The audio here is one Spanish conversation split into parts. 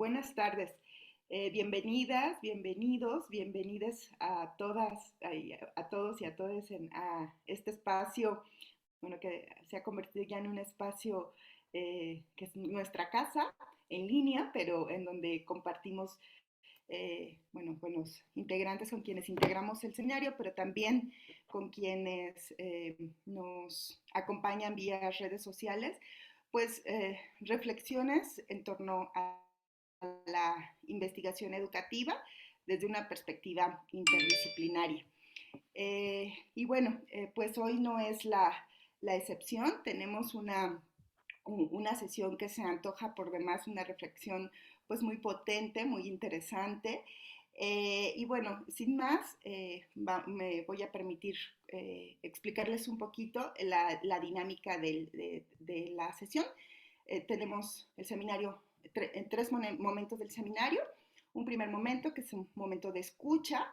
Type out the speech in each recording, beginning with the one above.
Buenas tardes. Bienvenidas, bienvenidos, bienvenidas a todas, a todos y a todas a este espacio, bueno, que se ha convertido ya en un espacio que es nuestra casa en línea, pero en donde compartimos, bueno, con los integrantes con quienes integramos el seminario, pero también con quienes nos acompañan vía redes sociales, pues reflexiones en torno a la investigación educativa desde una perspectiva interdisciplinaria. Y bueno, pues hoy no es la excepción, tenemos una sesión que se antoja por demás una reflexión pues muy potente, muy interesante. Y bueno, sin más, me voy a permitir explicarles un poquito la dinámica de la sesión. Tenemos el seminario en tres momentos del seminario. Un primer momento que es un momento de escucha,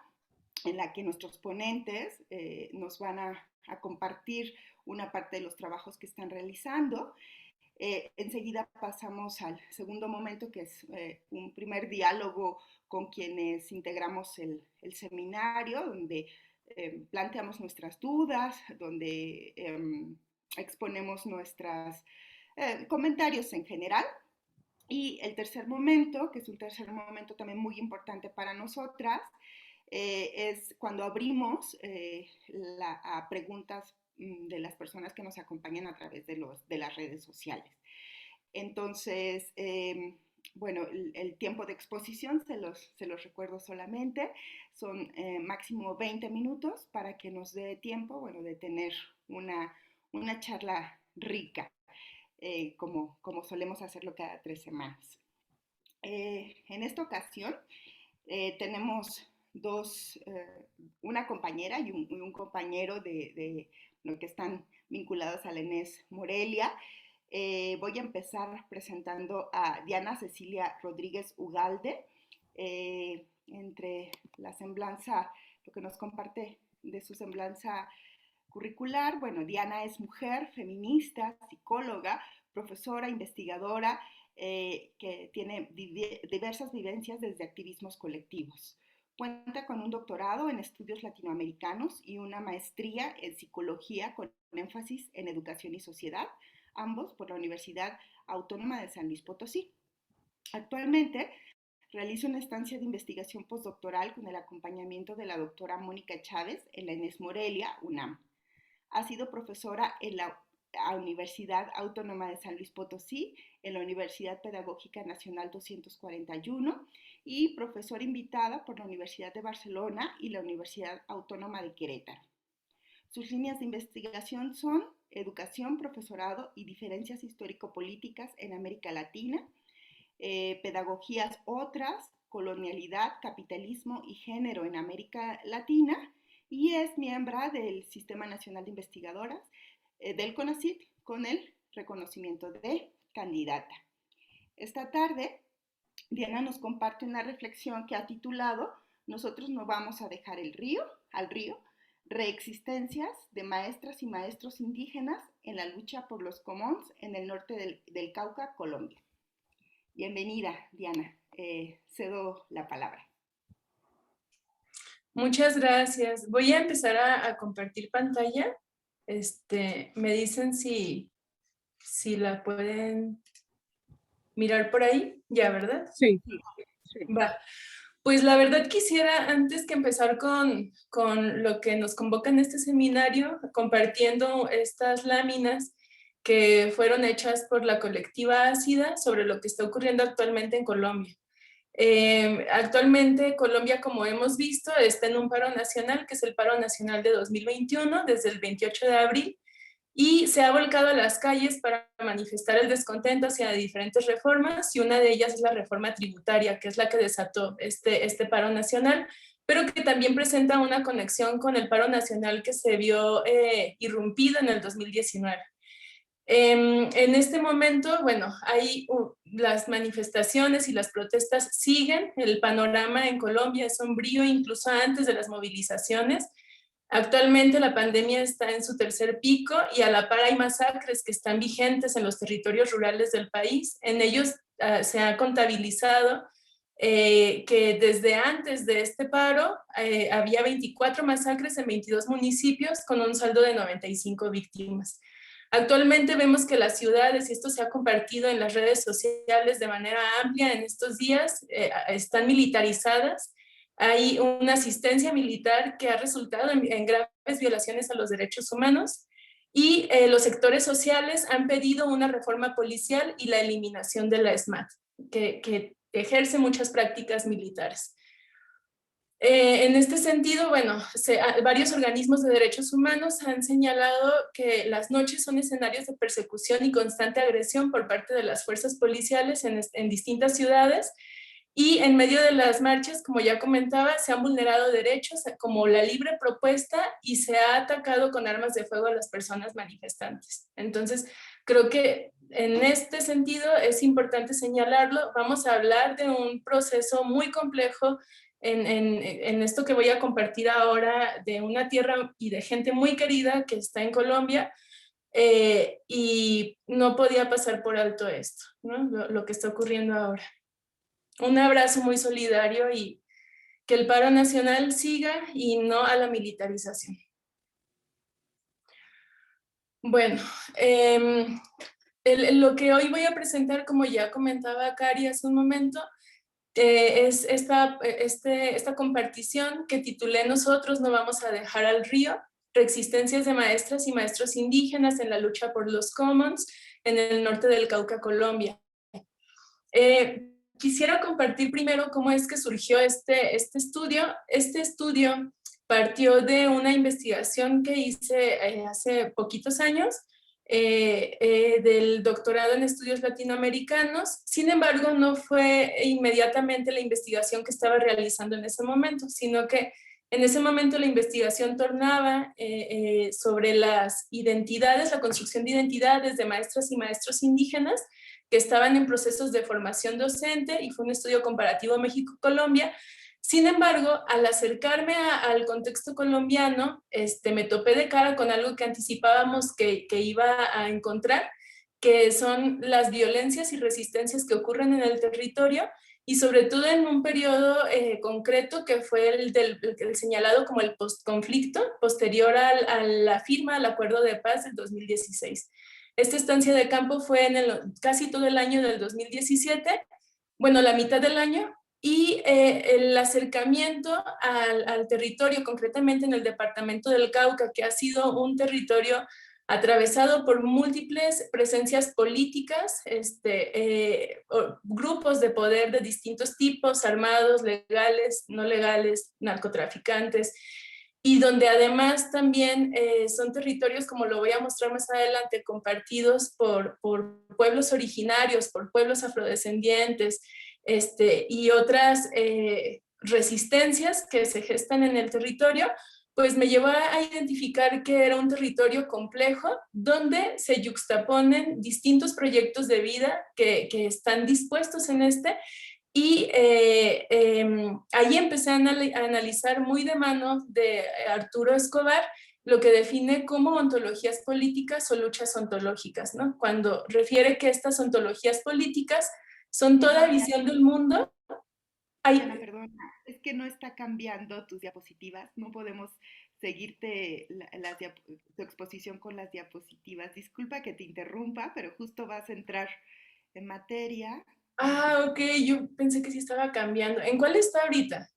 en la que nuestros ponentes nos van a compartir una parte de los trabajos que están realizando. Enseguida pasamos al segundo momento, que es un primer diálogo con quienes integramos el seminario, donde planteamos nuestras dudas, donde exponemos nuestros comentarios en general. Y el tercer momento, que es un tercer momento también muy importante para nosotras, es cuando abrimos a preguntas de las personas que nos acompañan a través de las redes sociales. Entonces, bueno, el tiempo de exposición se los recuerdo solamente, son máximo 20 minutos para que nos dé tiempo, bueno, de tener una charla rica, como solemos hacerlo cada 3 semanas. En esta ocasión tenemos una compañera y un compañero de lo que están vinculados a la ENES Morelia. Voy a empezar presentando a Diana Cecilia Rodríguez Ugalde. Entre la semblanza, lo que nos comparte de su semblanza curricular, bueno, Diana es mujer, feminista, psicóloga, profesora, investigadora, que tiene diversas vivencias desde activismos colectivos. Cuenta con un doctorado en estudios latinoamericanos y una maestría en psicología con énfasis en educación y sociedad, ambos por la Universidad Autónoma de San Luis Potosí. Actualmente realiza una estancia de investigación postdoctoral con el acompañamiento de la doctora Mónica Chávez en la ENES Morelia, UNAM. Ha sido profesora en la Universidad Autónoma de San Luis Potosí, en la Universidad Pedagógica Nacional 241 y profesora invitada por la Universidad de Barcelona y la Universidad Autónoma de Querétaro. Sus líneas de investigación son educación, profesorado y diferencias histórico-políticas en América Latina, pedagogías otras, colonialidad, capitalismo y género en América Latina, y es miembro del Sistema Nacional de Investigadoras del CONACYT con el reconocimiento de candidata. Esta tarde, Diana nos comparte una reflexión que ha titulado "Nosotros no vamos a dejar al río, reexistencias de maestras y maestros indígenas en la lucha por los comuns en el norte del Cauca, Colombia". Bienvenida, Diana. Cedo la palabra. Muchas gracias. Voy a empezar a compartir pantalla. Me dicen si la pueden mirar por ahí. Ya, ¿verdad? Sí. Va. Pues la verdad quisiera, antes que empezar con lo que nos convoca en este seminario, compartiendo estas láminas que fueron hechas por la colectiva Ácida sobre lo que está ocurriendo actualmente en Colombia. Actualmente Colombia, como hemos visto, está en un paro nacional, que es el paro nacional de 2021, desde el 28 de abril, y se ha volcado a las calles para manifestar el descontento hacia diferentes reformas, y una de ellas es la reforma tributaria, que es la que desató este paro nacional, pero que también presenta una conexión con el paro nacional que se vio irrumpido en el 2019. En este momento, bueno, las manifestaciones y las protestas siguen. El panorama en Colombia es sombrío incluso antes de las movilizaciones. Actualmente la pandemia está en su tercer pico y a la par hay masacres que están vigentes en los territorios rurales del país. En ellos se ha contabilizado que desde antes de este paro había 24 masacres en 22 municipios con un saldo de 95 víctimas. Actualmente vemos que las ciudades, y esto se ha compartido en las redes sociales de manera amplia en estos días, están militarizadas. Hay una asistencia militar que ha resultado en graves violaciones a los derechos humanos y los sectores sociales han pedido una reforma policial y la eliminación de la ESMAD, que ejerce muchas prácticas militares. En este sentido, bueno, varios organismos de derechos humanos han señalado que las noches son escenarios de persecución y constante agresión por parte de las fuerzas policiales en distintas ciudades, y en medio de las marchas, como ya comentaba, se han vulnerado derechos como la libre propuesta y se ha atacado con armas de fuego a las personas manifestantes. Entonces, creo que en este sentido es importante señalarlo. Vamos a hablar de un proceso muy complejo en esto que voy a compartir ahora, de una tierra y de gente muy querida que está en Colombia, y no podía pasar por alto esto, ¿no? Lo que está ocurriendo ahora. Un abrazo muy solidario y que el paro nacional siga y no a la militarización. Bueno, lo que hoy voy a presentar, como ya comentaba Cari hace un momento, es esta compartición que titulé Nosotros no vamos a dejar al río, reexistencias de maestras y maestros indígenas en la lucha por los commons en el norte del Cauca, Colombia. Quisiera compartir primero cómo es que surgió este estudio. Este estudio partió de una investigación que hice hace poquitos años, del doctorado en estudios latinoamericanos. Sin embargo, no fue inmediatamente la investigación que estaba realizando en ese momento, sino que en ese momento la investigación tornaba sobre las identidades, la construcción de identidades de maestras y maestros indígenas que estaban en procesos de formación docente, y fue un estudio comparativo México-Colombia. Sin embargo, al acercarme al contexto colombiano, me topé de cara con algo que anticipábamos que iba a encontrar, que son las violencias y resistencias que ocurren en el territorio, y sobre todo en un periodo concreto que fue el señalado como el postconflicto, posterior a la firma del Acuerdo de Paz del 2016. Esta estancia de campo fue casi todo el año del 2017, bueno, la mitad del año, y el acercamiento al territorio, concretamente en el departamento del Cauca, que ha sido un territorio atravesado por múltiples presencias políticas, grupos de poder de distintos tipos, armados, legales, no legales, narcotraficantes, y donde además también son territorios, como lo voy a mostrar más adelante, compartidos por pueblos originarios, por pueblos afrodescendientes, y otras resistencias que se gestan en el territorio, pues me llevó a identificar que era un territorio complejo donde se yuxtaponen distintos proyectos de vida que están dispuestos en y ahí empecé a analizar muy de mano de Arturo Escobar lo que define como ontologías políticas o luchas ontológicas, ¿no? Cuando refiere que estas ontologías políticas son toda visión del mundo. Diana, perdona, es que no está cambiando tus diapositivas, no podemos seguirte tu exposición con las diapositivas. Disculpa que te interrumpa, pero justo vas a entrar en materia. Ah, ok, yo pensé que sí estaba cambiando. ¿En cuál está ahorita?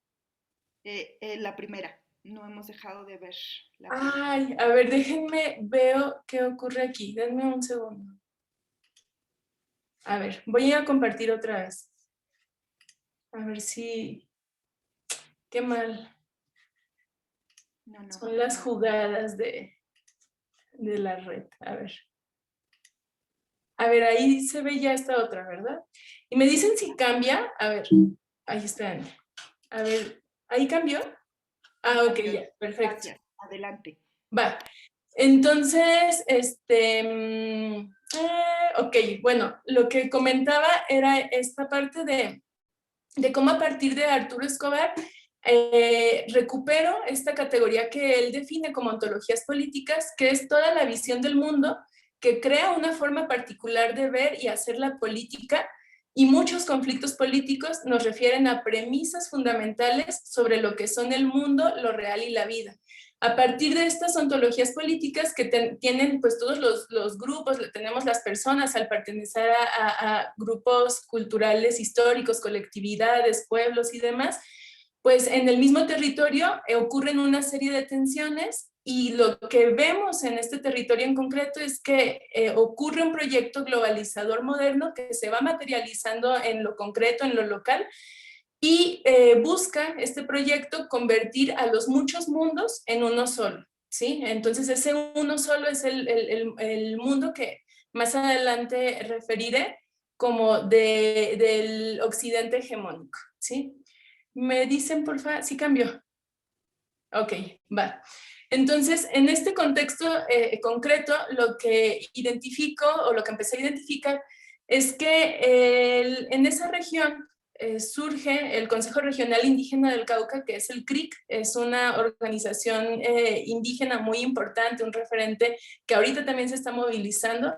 La primera, no hemos dejado de ver la primera. Ay, a ver, déjenme, veo qué ocurre aquí. Denme un segundo. A ver, voy a compartir otra vez. A ver si... Qué mal. No, son las jugadas de la red. A ver, ahí se ve ya esta otra, ¿verdad? Y me dicen si cambia. A ver, ahí están. A ver, ¿ahí cambió? Ah, ok, ya, perfecto. Gracias, adelante. Va. Entonces, ok, bueno, lo que comentaba era esta parte de cómo a partir de Arturo Escobar recupero esta categoría que él define como ontologías políticas, que es toda la visión del mundo que crea una forma particular de ver y hacer la política y muchos conflictos políticos nos refieren a premisas fundamentales sobre lo que son el mundo, lo real y la vida. A partir de estas ontologías políticas que tienen pues todos los grupos, tenemos las personas al pertenecer a grupos culturales, históricos, colectividades, pueblos y demás, pues en el mismo territorio ocurren una serie de tensiones y lo que vemos en este territorio en concreto es que ocurre un proyecto globalizador moderno que se va materializando en lo concreto, en lo local, y busca este proyecto convertir a los muchos mundos en uno solo, ¿sí? Entonces ese uno solo es el mundo que más adelante referiré como del occidente hegemónico, ¿sí? Me dicen, por favor, sí cambió. Ok, va. Entonces, en este contexto concreto, lo que identifico o lo que empecé a identificar es que en esa región surge el Consejo Regional Indígena del Cauca, que es el CRIC, es una organización indígena muy importante, un referente que ahorita también se está movilizando.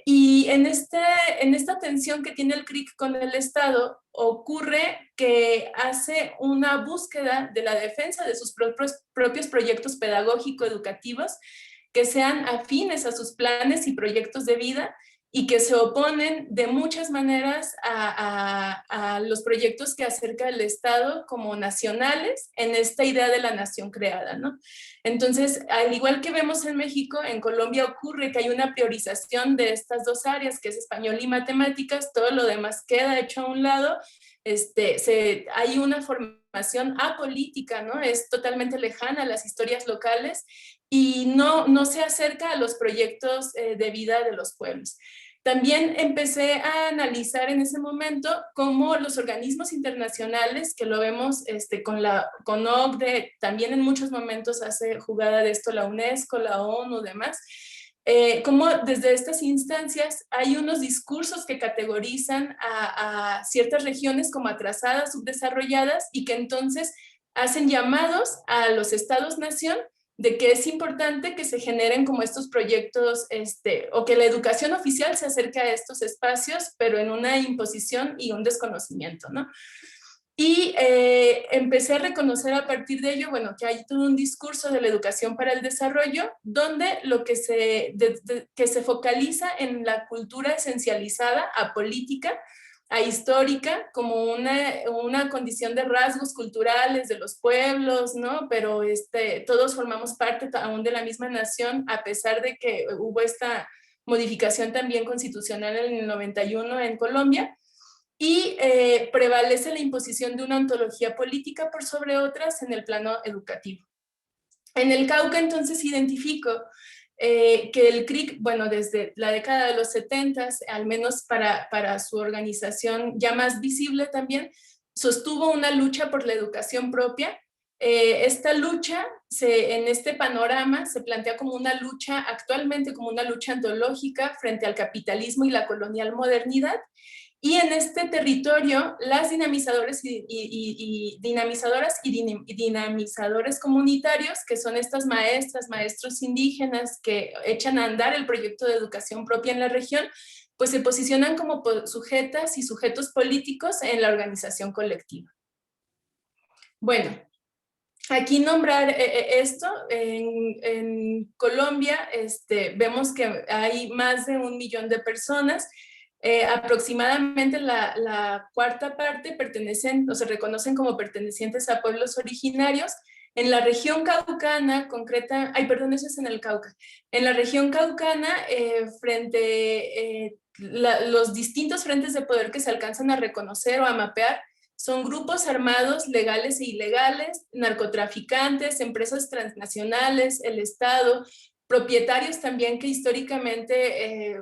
Y en esta tensión que tiene el CRIC con el Estado, ocurre que hace una búsqueda de la defensa de sus propios proyectos pedagógico-educativos que sean afines a sus planes y proyectos de vida y que se oponen de muchas maneras a los proyectos que acerca el Estado como nacionales en esta idea de la nación creada, ¿no? Entonces, al igual que vemos en México, en Colombia ocurre que hay una priorización de estas dos áreas, que es español y matemáticas, todo lo demás queda hecho a un lado, hay una formación apolítica, ¿no? Es totalmente lejana a las historias locales y no se acerca a los proyectos de vida de los pueblos. También empecé a analizar en ese momento cómo los organismos internacionales, que lo vemos con OCDE, también en muchos momentos hace jugada de esto la UNESCO, la ONU, demás, cómo desde estas instancias hay unos discursos que categorizan a ciertas regiones como atrasadas, subdesarrolladas, y que entonces hacen llamados a los estados-nación de que es importante que se generen como estos proyectos, o que la educación oficial se acerque a estos espacios, pero en una imposición y un desconocimiento, ¿no? Y empecé a reconocer a partir de ello, bueno, que hay todo un discurso de la educación para el desarrollo, donde lo que que se focaliza en la cultura esencializada, apolítica, ahistórica, como una condición de rasgos culturales de los pueblos, ¿no? Pero todos formamos parte aún de la misma nación, a pesar de que hubo esta modificación también constitucional en el 91 en Colombia, y prevalece la imposición de una ontología política por sobre otras en el plano educativo. En el Cauca, entonces, identifico que el CRIC, bueno, desde la década de los 70, al menos para su organización ya más visible también, sostuvo una lucha por la educación propia. Esta lucha, en este panorama, se plantea como una lucha, actualmente como una lucha ontológica frente al capitalismo y la colonial modernidad. Y en este territorio, las dinamizadoras y dinamizadores comunitarios, que son estas maestras, maestros indígenas que echan a andar el proyecto de educación propia en la región, pues se posicionan como sujetas y sujetos políticos en la organización colectiva. Bueno, aquí nombrar esto, en Colombia vemos que hay más de 1 millón de personas. Aproximadamente la cuarta parte pertenecen o se reconocen como pertenecientes a pueblos originarios. En la región caucana, eso es en el Cauca. En la región caucana, los distintos frentes de poder que se alcanzan a reconocer o a mapear son grupos armados legales e ilegales, narcotraficantes, empresas transnacionales, el Estado, propietarios también que históricamente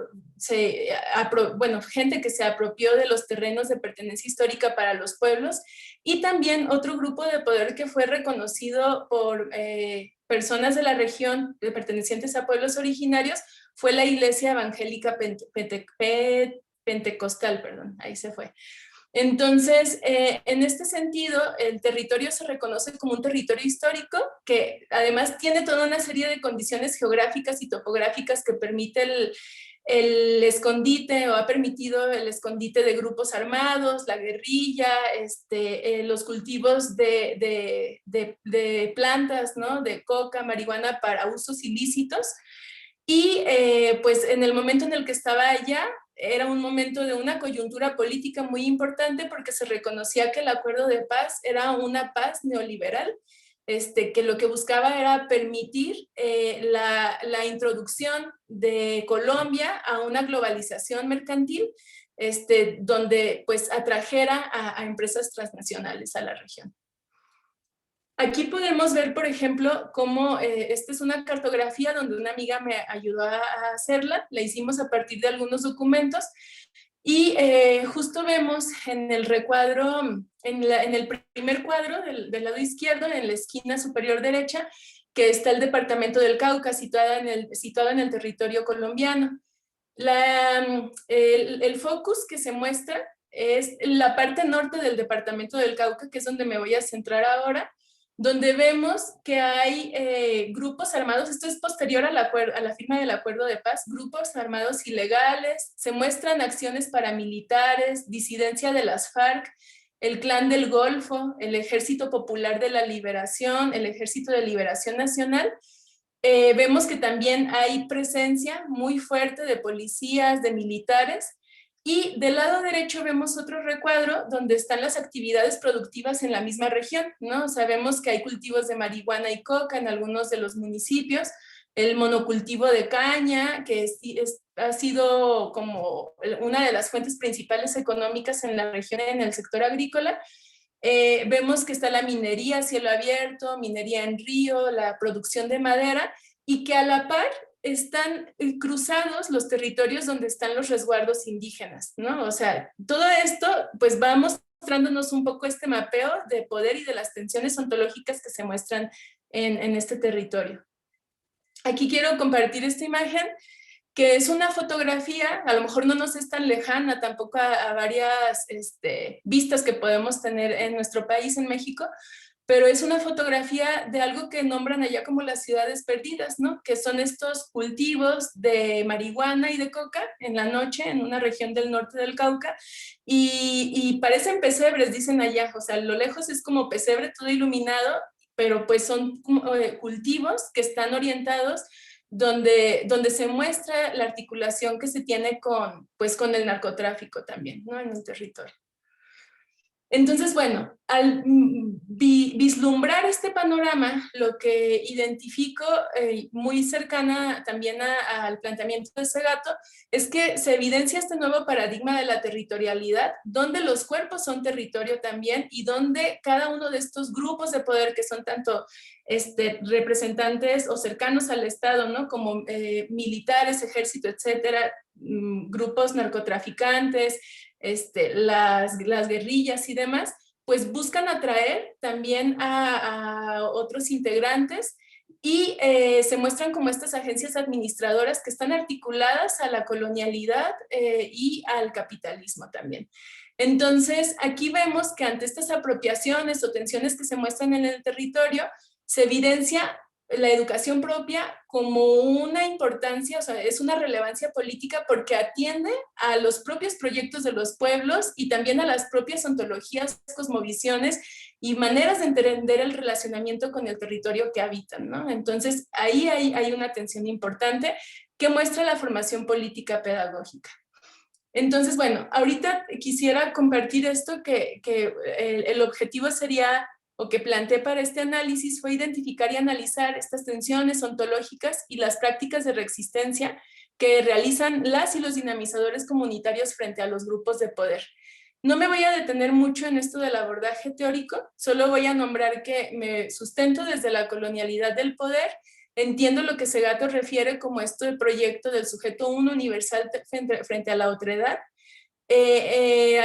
gente que se apropió de los terrenos de pertenencia histórica para los pueblos, y también otro grupo de poder que fue reconocido por personas de la región pertenecientes a pueblos originarios fue la Iglesia Evangélica Pentecostal, ahí se fue. Entonces, en este sentido, el territorio se reconoce como un territorio histórico que además tiene toda una serie de condiciones geográficas y topográficas que permite el escondite o ha permitido el escondite de grupos armados, la guerrilla, los cultivos de plantas, ¿no? De coca, marihuana para usos ilícitos. Y pues en el momento en el que estaba allá, era un momento de una coyuntura política muy importante porque se reconocía que el acuerdo de paz era una paz neoliberal, que lo que buscaba era permitir la introducción de Colombia a una globalización mercantil, donde pues atrajera a empresas transnacionales a la región. Aquí podemos ver, por ejemplo, cómo esta es una cartografía donde una amiga me ayudó a hacerla, la hicimos a partir de algunos documentos, y justo vemos en el recuadro, en el primer cuadro del lado izquierdo, en la esquina superior derecha, que está el departamento del Cauca, situado en el territorio colombiano. El focus que se muestra es la parte norte del departamento del Cauca, que es donde me voy a centrar ahora, donde vemos que hay grupos armados. Esto es posterior a la firma del acuerdo de paz, grupos armados ilegales, se muestran acciones paramilitares, disidencia de las FARC, el Clan del Golfo, el Ejército Popular de la Liberación, el Ejército de Liberación Nacional. Vemos que también hay presencia muy fuerte de policías, de militares, y del lado derecho vemos otro recuadro donde están las actividades productivas en la misma región, ¿no? Sabemos que hay cultivos de marihuana y coca en algunos de los municipios, el monocultivo de caña, que ha sido como una de las fuentes principales económicas en la región en el sector agrícola. Vemos que está la minería a cielo abierto, minería en río, la producción de madera, y que a la par están cruzados los territorios donde están los resguardos indígenas, ¿no? O sea, todo esto pues va mostrándonos un poco este mapeo de poder y de las tensiones ontológicas que se muestran en este territorio. Aquí quiero compartir esta imagen, que es una fotografía, a lo mejor no nos es tan lejana tampoco a varias vistas que podemos tener en nuestro país, en México, pero es una fotografía de algo que nombran allá como las ciudades perdidas, ¿no? Que son estos cultivos de marihuana y de coca en la noche en una región del norte del Cauca, y parecen pesebres, dicen allá, o sea, a lo lejos es como pesebre todo iluminado, pero pues son cultivos que están orientados donde se muestra la articulación que se tiene pues, con el narcotráfico también, ¿no? En el territorio. Entonces, bueno, al vislumbrar este panorama, lo que identifico muy cercana también al planteamiento de Segato es que se evidencia este nuevo paradigma de la territorialidad, donde los cuerpos son territorio también y donde cada uno de estos grupos de poder que son tanto representantes o cercanos al Estado, ¿no? Como militares, ejército, etcétera, grupos narcotraficantes, las guerrillas y demás, pues buscan atraer también a otros integrantes, y se muestran como estas agencias administradoras que están articuladas a la colonialidad y al capitalismo también. Entonces, aquí vemos que ante estas apropiaciones o tensiones que se muestran en el territorio, se evidencia la educación propia como una importancia, o sea, es una relevancia política porque atiende a los propios proyectos de los pueblos y también a las propias ontologías, cosmovisiones y maneras de entender el relacionamiento con el territorio que habitan, ¿no? Entonces, ahí hay una tensión importante que muestra la formación política pedagógica. Entonces, bueno, ahorita quisiera compartir esto, que el objetivo sería, o que planteé para este análisis, fue identificar y analizar estas tensiones ontológicas y las prácticas de reexistencia que realizan las y los dinamizadores comunitarios frente a los grupos de poder. No me voy a detener mucho en esto del abordaje teórico, solo voy a nombrar que me sustento desde la colonialidad del poder. Entiendo lo que Segato refiere como esto del proyecto del sujeto uno universal frente a la otredad.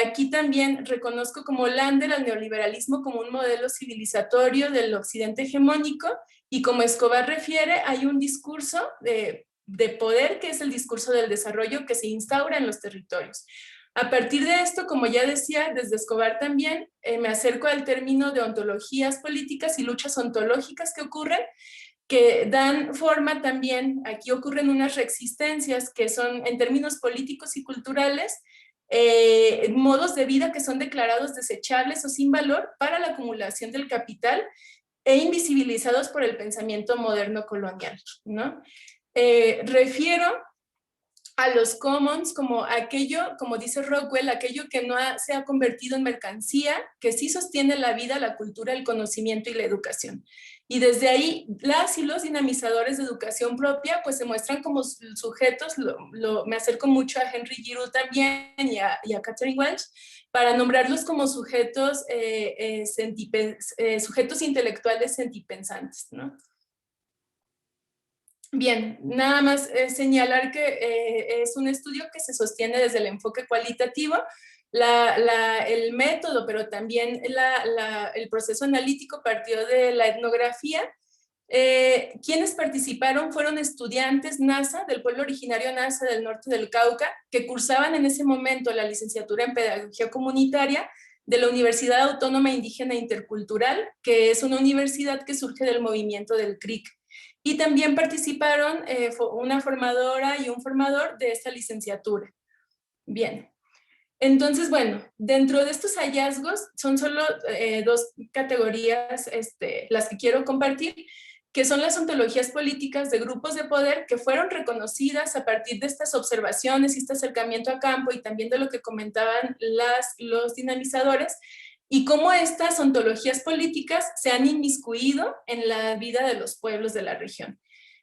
Aquí también reconozco como Lander al neoliberalismo como un modelo civilizatorio del occidente hegemónico, y como Escobar refiere, hay un discurso de poder que es el discurso del desarrollo que se instaura en los territorios. A partir de esto, como ya decía, desde Escobar también me acerco al término de ontologías políticas y luchas ontológicas que ocurren, que dan forma también, aquí ocurren unas reexistencias que son en términos políticos y culturales, modos de vida que son declarados desechables o sin valor para la acumulación del capital e invisibilizados por el pensamiento moderno colonial, ¿no? Refiero a los commons como aquello, como dice Rockwell, aquello que no se ha convertido en mercancía, que sí sostiene la vida, la cultura, el conocimiento y la educación. Y desde ahí, las y los dinamizadores de educación propia, pues se muestran como sujetos, me acerco mucho a Henry Giroux también y a Catherine Welch, para nombrarlos como sujetos, sujetos intelectuales sentipensantes, ¿no? Bien, nada más señalar que es un estudio que se sostiene desde el enfoque cualitativo, el método, pero también el proceso analítico partió de la etnografía. Quienes participaron fueron estudiantes NASA, del pueblo originario NASA del norte del Cauca, que cursaban en ese momento la licenciatura en Pedagogía Comunitaria de la Universidad Autónoma Indígena Intercultural, que es una universidad que surge del movimiento del CRIC. Y también participaron una formadora y un formador de esta licenciatura. Bien, entonces, bueno, dentro de estos hallazgos son solo dos categorías las que quiero compartir, que son las ontologías políticas de grupos de poder que fueron reconocidas a partir de estas observaciones y este acercamiento a campo y también de lo que comentaban los dinamizadores, y cómo estas ontologías políticas se han inmiscuido en la vida de los pueblos de la región.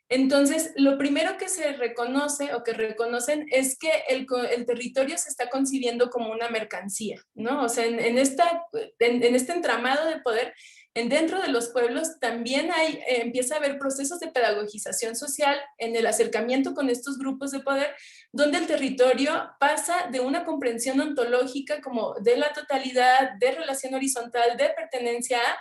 Entonces, lo primero que se reconoce o que reconocen es que el territorio se está concibiendo como una mercancía, ¿no? O sea, en este entramado de poder, dentro de los pueblos también empieza a haber procesos de pedagogización social en el acercamiento con estos grupos de poder, donde el territorio pasa de una comprensión ontológica como de la totalidad, de relación horizontal, de pertenencia a,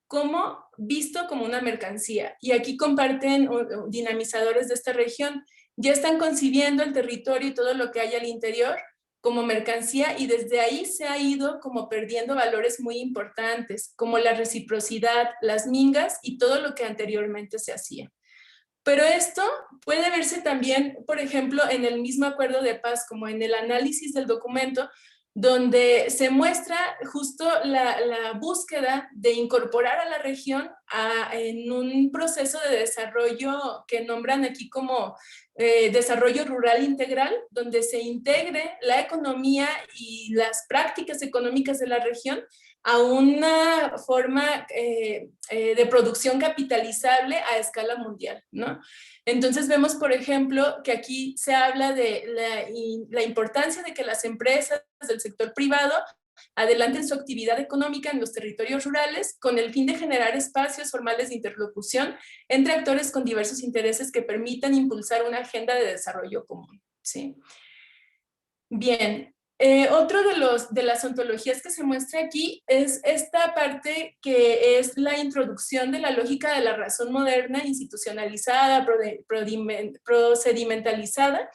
como visto como una mercancía. Y aquí comparten dinamizadores de esta región. Ya están concibiendo el territorio y todo lo que hay al interior como mercancía, y desde ahí se ha ido como perdiendo valores muy importantes, como la reciprocidad, las mingas y todo lo que anteriormente se hacía. Pero esto puede verse también, por ejemplo, en el mismo acuerdo de paz, como en el análisis del documento, donde se muestra justo la búsqueda de incorporar a la región en un proceso de desarrollo que nombran aquí como desarrollo rural integral, donde se integre la economía y las prácticas económicas de la región a una forma de producción capitalizable a escala mundial, ¿no? Entonces vemos, por ejemplo, que aquí se habla de la importancia de que las empresas del sector privado adelanten su actividad económica en los territorios rurales con el fin de generar espacios formales de interlocución entre actores con diversos intereses que permitan impulsar una agenda de desarrollo común, ¿sí? Bien, otro de las ontologías que se muestra aquí es esta parte que es la introducción de la lógica de la razón moderna, institucionalizada, procedimentalizada,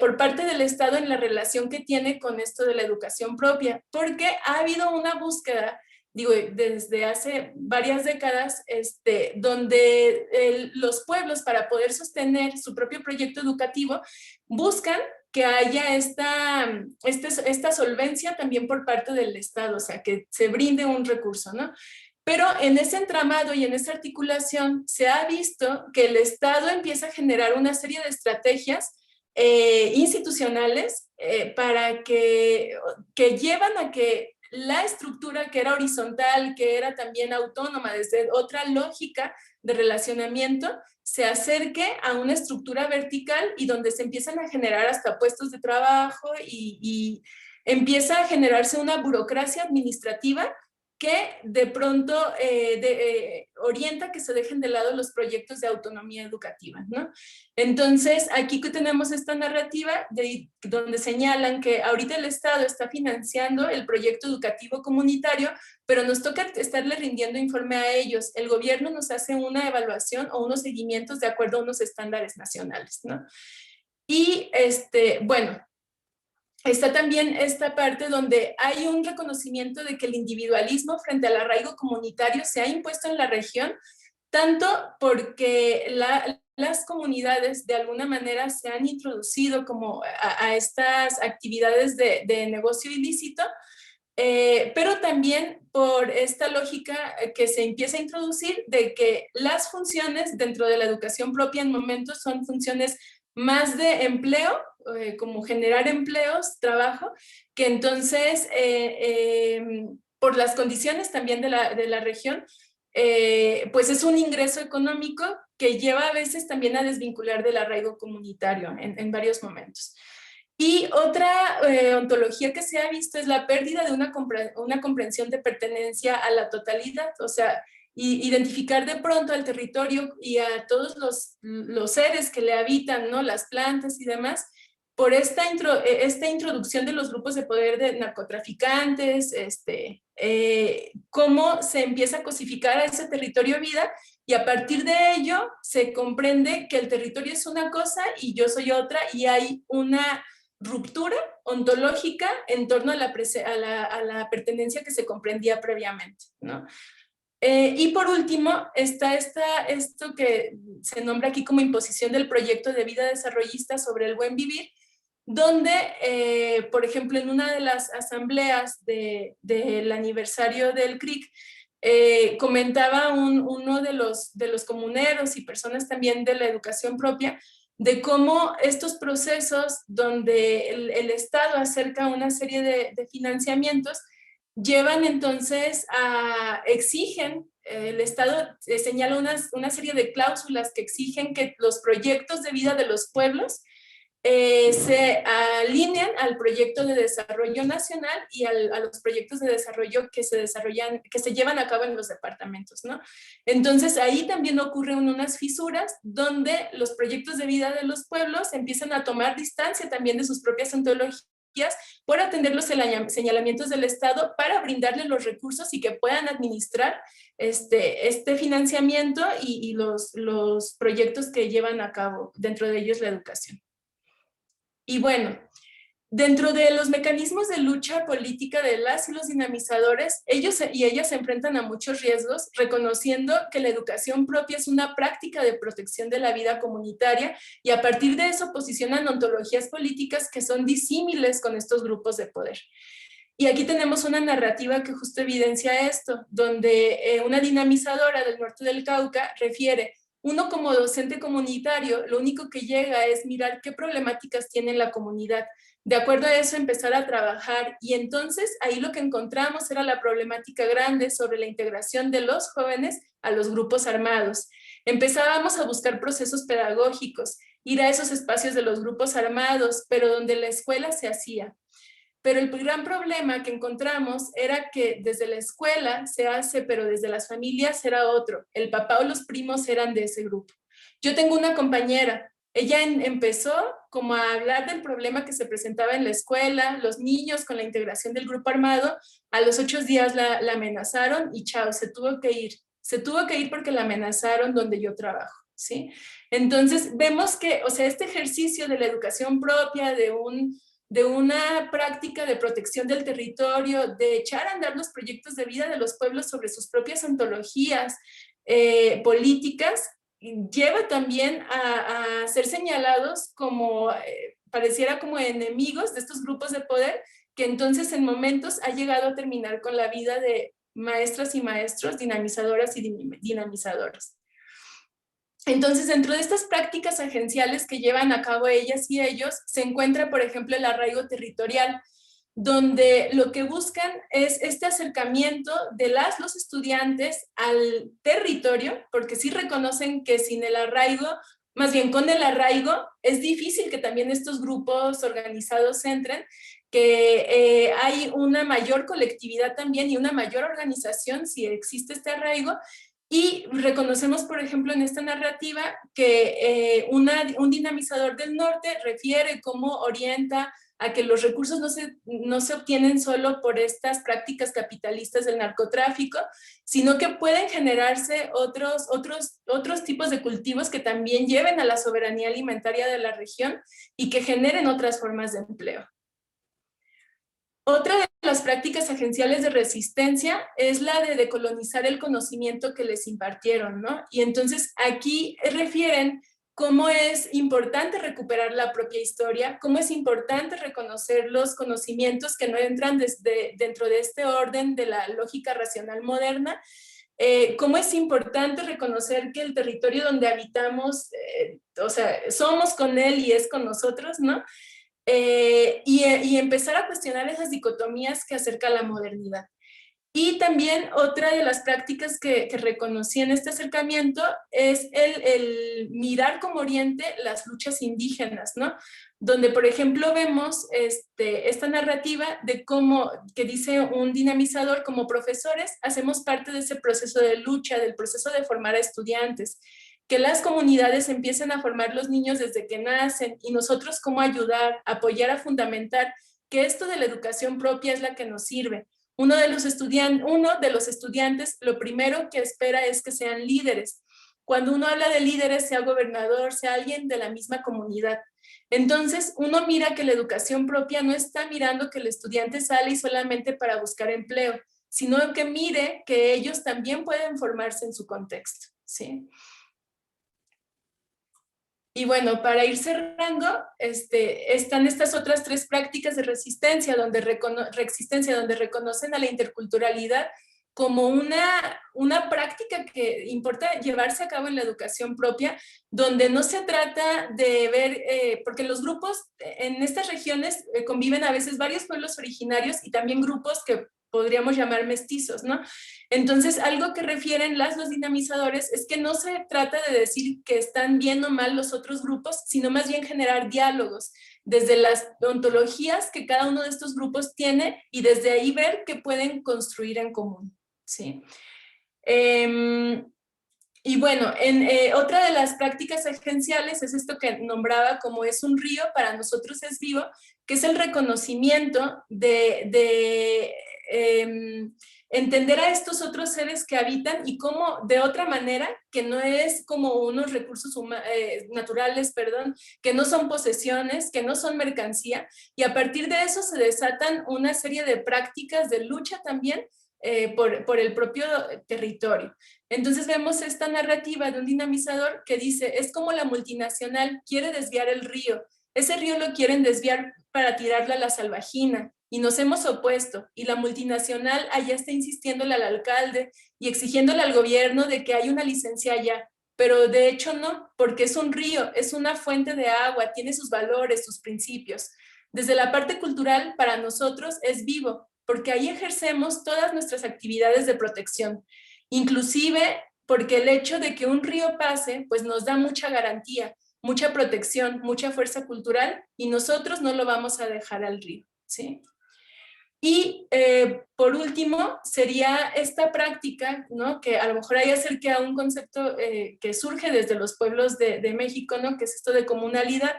por parte del Estado en la relación que tiene con esto de la educación propia, porque ha habido una búsqueda, digo, desde hace varias décadas, donde los pueblos, para poder sostener su propio proyecto educativo, buscan que haya esta solvencia también por parte del Estado, o sea, que se brinde un recurso, ¿no? Pero en ese entramado y en esa articulación se ha visto que el Estado empieza a generar una serie de estrategias institucionales para que llevan a que la estructura que era horizontal, que era también autónoma desde otra lógica de relacionamiento, se acerque a una estructura vertical y donde se empiezan a generar hasta puestos de trabajo y empieza a generarse una burocracia administrativa que de pronto orienta que se dejen de lado los proyectos de autonomía educativa, ¿no? Entonces, aquí tenemos esta narrativa donde señalan que ahorita el Estado está financiando el proyecto educativo comunitario, pero nos toca estarle rindiendo informe a ellos. El gobierno nos hace una evaluación o unos seguimientos de acuerdo a unos estándares nacionales, ¿no? Y, bueno, está también esta parte donde hay un reconocimiento de que el individualismo frente al arraigo comunitario se ha impuesto en la región, tanto porque las comunidades de alguna manera se han introducido como a estas actividades de negocio ilícito, pero también por esta lógica que se empieza a introducir de que las funciones dentro de la educación propia en momentos son funciones más de empleo, como generar empleos, trabajo, que entonces por las condiciones también de la región, pues es un ingreso económico que lleva a veces también a desvincular del arraigo comunitario en varios momentos. Y otra ontología que se ha visto es la pérdida de una comprensión de pertenencia a la totalidad, o sea, identificar de pronto al territorio y a todos los seres que le habitan, ¿no? Las plantas y demás, por esta introducción de los grupos de poder de narcotraficantes, cómo se empieza a cosificar a ese territorio vida, y a partir de ello se comprende que el territorio es una cosa y yo soy otra, y hay una ruptura ontológica en torno a la pertenencia que se comprendía previamente, ¿no? Y por último, está esto que se nombra aquí como imposición del proyecto de vida desarrollista sobre el buen vivir, donde, por ejemplo, en una de las asambleas del aniversario del CRIC, comentaba uno de los comuneros y personas también de la educación propia, de cómo estos procesos donde el Estado acerca una serie de financiamientos llevan entonces exigen, el Estado señala una serie de cláusulas que exigen que los proyectos de vida de los pueblos se alinean al proyecto de desarrollo nacional y a los proyectos de desarrollo que se llevan a cabo en los departamentos, ¿no? Entonces ahí también ocurren unas fisuras donde los proyectos de vida de los pueblos empiezan a tomar distancia también de sus propias ontologías por atender los señalamientos del Estado para brindarle los recursos y que puedan administrar este financiamiento y los proyectos que llevan a cabo, dentro de ellos la educación. Y bueno, dentro de los mecanismos de lucha política de las y los dinamizadores, ellos y ellas se enfrentan a muchos riesgos, reconociendo que la educación propia es una práctica de protección de la vida comunitaria, y a partir de eso posicionan ontologías políticas que son disímiles con estos grupos de poder. Y aquí tenemos una narrativa que justo evidencia esto, donde una dinamizadora del norte del Cauca refiere: uno como docente comunitario, lo único que llega es mirar qué problemáticas tiene la comunidad. De acuerdo a eso, empezar a trabajar. Y entonces ahí lo que encontramos era la problemática grande sobre la integración de los jóvenes a los grupos armados. Empezábamos a buscar procesos pedagógicos, ir a esos espacios de los grupos armados, pero donde la escuela se hacía. Pero el gran problema que encontramos era que desde la escuela se hace, pero desde las familias era otro. El papá o los primos eran de ese grupo. Yo tengo una compañera, ella empezó como a hablar del problema que se presentaba en la escuela, los niños con la integración del grupo armado. A los 8 días la amenazaron y chao, se tuvo que ir. Se tuvo que ir porque la amenazaron donde yo trabajo, ¿sí? Entonces vemos que, o sea, este ejercicio de la educación propia, de una práctica de protección del territorio, de echar a andar los proyectos de vida de los pueblos sobre sus propias ontologías políticas, lleva también a ser señalados como, pareciera como enemigos de estos grupos de poder, que entonces en momentos ha llegado a terminar con la vida de maestras y maestros, dinamizadoras y dinamizadores. Entonces, dentro de estas prácticas agenciales que llevan a cabo ellas y ellos, se encuentra, por ejemplo, el arraigo territorial, donde lo que buscan es este acercamiento de los estudiantes al territorio, porque sí reconocen que sin el arraigo, más bien con el arraigo, es difícil que también estos grupos organizados entren, que hay una mayor colectividad también y una mayor organización si existe este arraigo. Y reconocemos, por ejemplo, en esta narrativa que un dinamizador del norte refiere cómo orienta a que los recursos no se obtienen solo por estas prácticas capitalistas del narcotráfico, sino que pueden generarse otros tipos de cultivos que también lleven a la soberanía alimentaria de la región y que generen otras formas de empleo. Otra de las prácticas agenciales de resistencia es la de decolonizar el conocimiento que les impartieron, ¿no? Y entonces aquí refieren cómo es importante recuperar la propia historia, cómo es importante reconocer los conocimientos que no entran dentro de este orden de la lógica racional moderna, cómo es importante reconocer que el territorio donde habitamos, o sea, somos con él y es con nosotros, ¿no? Y empezar a cuestionar esas dicotomías que acerca la modernidad. Y también otra de las prácticas que reconocí en este acercamiento es el mirar como oriente las luchas indígenas, ¿no? Donde, por ejemplo, vemos esta narrativa de cómo, que dice un dinamizador, como profesores hacemos parte de ese proceso de lucha, del proceso de formar a estudiantes, que las comunidades empiecen a formar los niños desde que nacen y nosotros cómo ayudar, apoyar a fundamentar que esto de la educación propia es la que nos sirve. Uno de los estudiantes lo primero que espera es que sean líderes. Cuando uno habla de líderes, sea gobernador, sea alguien de la misma comunidad. Entonces, uno mira que la educación propia no está mirando que el estudiante sale y solamente para buscar empleo, sino que mire que ellos también pueden formarse en su contexto, ¿sí? Y bueno, para ir cerrando, están estas otras tres prácticas de resistencia, donde reconocen a la interculturalidad como una práctica que importa llevarse a cabo en la educación propia, donde no se trata de ver, porque los grupos en estas regiones conviven a veces varios pueblos originarios y también grupos que podríamos llamar mestizos, ¿no? Entonces, algo que refieren los dinamizadores es que no se trata de decir que están bien o mal los otros grupos, sino más bien generar diálogos desde las ontologías que cada uno de estos grupos tiene y desde ahí ver qué pueden construir en común, ¿sí? Y bueno, otra de las prácticas agenciales es esto que nombraba como es un río, para nosotros es vivo, que es el reconocimiento de entender a estos otros seres que habitan y cómo de otra manera, que no es como unos recursos naturales, perdón, que no son posesiones, que no son mercancía, y a partir de eso se desatan una serie de prácticas de lucha también por el propio territorio. Entonces vemos esta narrativa de un dinamizador que dice, es como la multinacional quiere desviar el río, ese río lo quieren desviar para tirarlo a la salvajina y nos hemos opuesto y la multinacional allá está insistiéndole al alcalde y exigiéndole al gobierno de que hay una licencia allá, pero de hecho no, porque es un río, es una fuente de agua, tiene sus valores, sus principios. Desde la parte cultural, para nosotros es vivo, porque ahí ejercemos todas nuestras actividades de protección, inclusive porque el hecho de que un río pase, pues nos da mucha garantía, mucha protección, mucha fuerza cultural, y nosotros no lo vamos a dejar al río, ¿sí? Y por último, sería esta práctica, ¿no? Que a lo mejor hay acerca a un concepto que surge desde los pueblos de México, ¿no? Que es esto de comunalidad,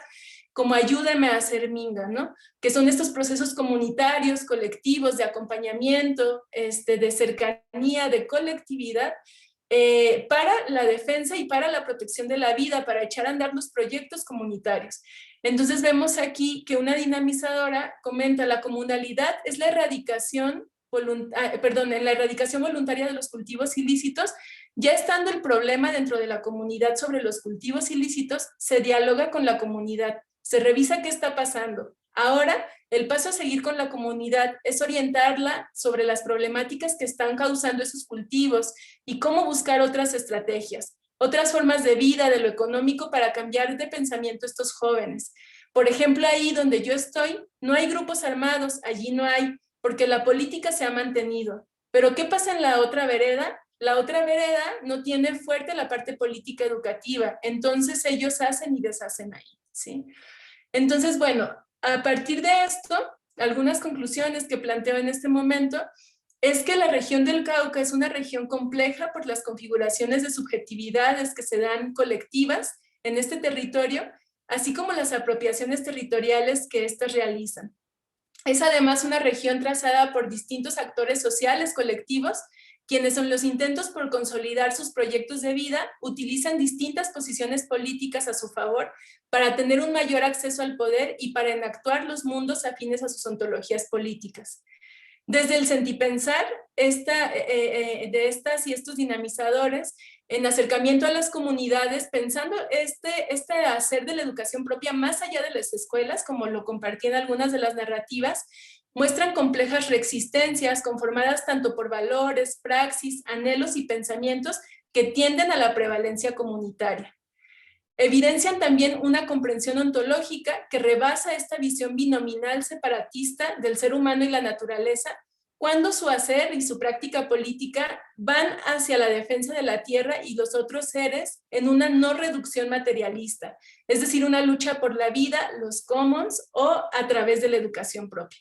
como ayúdame a hacer minga, ¿no? Que son estos procesos comunitarios, colectivos, de acompañamiento, de cercanía, de colectividad, para la defensa y para la protección de la vida, para echar a andar los proyectos comunitarios. Entonces vemos aquí que una dinamizadora comenta, la comunalidad es la erradicación la erradicación voluntaria de los cultivos ilícitos. Ya estando el problema dentro de la comunidad sobre los cultivos ilícitos, se dialoga con la comunidad, se revisa qué está pasando. Ahora, el paso a seguir con la comunidad es orientarla sobre las problemáticas que están causando esos cultivos y cómo buscar otras estrategias, otras formas de vida, de lo económico, para cambiar de pensamiento a estos jóvenes. Por ejemplo, ahí donde yo estoy, no hay grupos armados, allí no hay, porque la política se ha mantenido. Pero ¿qué pasa en la otra vereda? La otra vereda no tiene fuerte la parte política educativa, entonces ellos hacen y deshacen ahí, ¿sí? Entonces, bueno, a partir de esto, algunas conclusiones que planteo en este momento es que la región del Cauca es una región compleja por las configuraciones de subjetividades que se dan colectivas en este territorio, así como las apropiaciones territoriales que éstas realizan. Es además una región trazada por distintos actores sociales colectivos quienes en los intentos por consolidar sus proyectos de vida utilizan distintas posiciones políticas a su favor para tener un mayor acceso al poder y para enactuar los mundos afines a sus ontologías políticas. Desde el sentipensar de estas y estos dinamizadores, en acercamiento a las comunidades, pensando este hacer de la educación propia más allá de las escuelas, como lo compartí en algunas de las narrativas, muestran complejas reexistencias conformadas tanto por valores, praxis, anhelos y pensamientos que tienden a la prevalencia comunitaria. Evidencian también una comprensión ontológica que rebasa esta visión binominal separatista del ser humano y la naturaleza, cuando su hacer y su práctica política van hacia la defensa de la tierra y los otros seres en una no reducción materialista, es decir, una lucha por la vida, los commons o a través de la educación propia.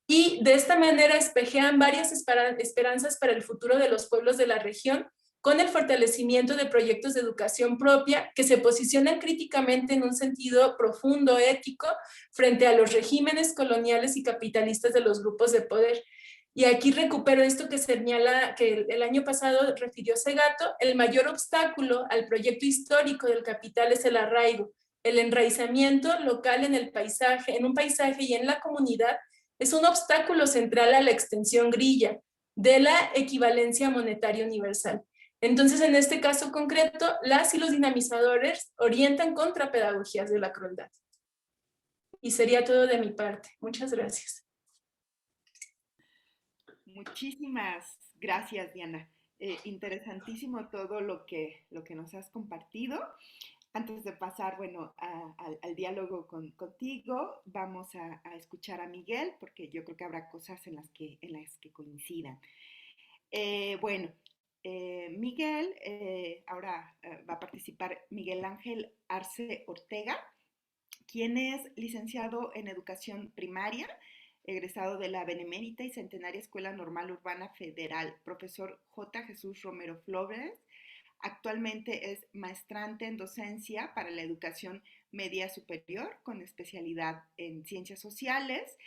Y de esta manera espejean varias esperanzas para el futuro de los pueblos de la región, con el fortalecimiento de proyectos de educación propia que se posicionan críticamente en un sentido profundo ético frente a los regímenes coloniales y capitalistas de los grupos de poder. Y aquí recupero esto que señala que el año pasado refirió Segato: el mayor obstáculo al proyecto histórico del capital es el arraigo, el enraizamiento local en el paisaje, en un paisaje y en la comunidad, es un obstáculo central a la extensión grilla de la equivalencia monetaria universal. Entonces, en este caso concreto, las y los dinamizadores orientan contra pedagogías de la crueldad. Y sería todo de mi parte. Muchas gracias. Muchísimas gracias, Diana. Interesantísimo todo lo que nos has compartido. Antes de pasar, bueno, al diálogo contigo, vamos a escuchar a Miguel, porque yo creo que habrá cosas en las que coincidan. Bueno, Miguel, ahora va a participar Miguel Ángel Arce Ortega, quien es licenciado en Educación Primaria, egresado de la Benemérita y Centenaria Escuela Normal Urbana Federal, profesor J. Jesús Romero Flores. Actualmente es maestrante en docencia para la educación media superior con especialidad en ciencias sociales.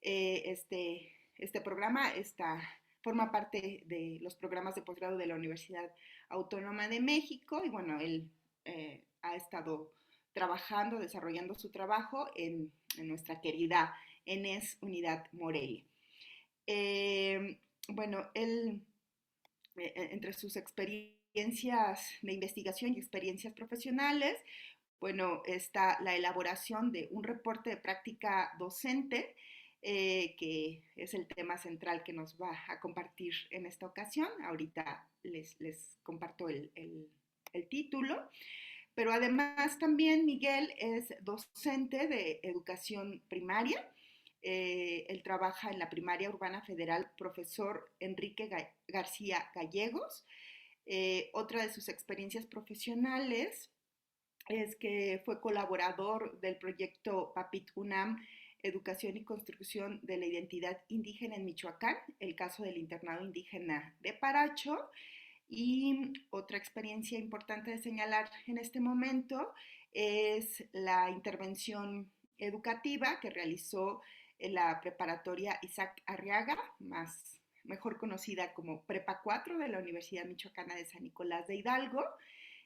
Este programa forma parte de los programas de posgrado de la Universidad Autónoma de México y bueno, él ha estado trabajando, desarrollando su trabajo en nuestra querida ENES Unidad Morelia. Bueno, él, entre sus experiencias de investigación y experiencias profesionales, bueno, está la elaboración de un reporte de práctica docente, que es el tema central que nos va a compartir en esta ocasión. Ahorita les comparto el título. Pero además también Miguel es docente de educación primaria. Él trabaja en la Primaria Urbana Federal Profesor Enrique García Gallegos. Otra de sus experiencias profesionales es que fue colaborador del proyecto PAPIT UNAM, Educación y Construcción de la Identidad Indígena en Michoacán, el caso del internado indígena de Paracho. Y otra experiencia importante de señalar en este momento es la intervención educativa que realizó en la preparatoria Isaac Arriaga, mejor conocida como Prepa 4 de la Universidad Michoacana de San Nicolás de Hidalgo,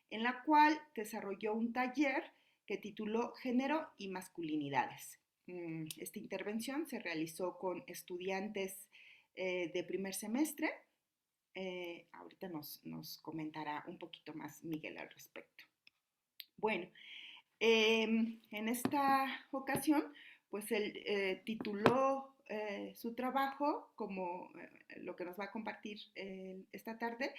en la cual desarrolló un taller que tituló Género y Masculinidades. Esta intervención se realizó con estudiantes de primer semestre. Ahorita nos comentará un poquito más Miguel al respecto. Bueno, en esta ocasión, pues él tituló su trabajo como lo que nos va a compartir esta tarde,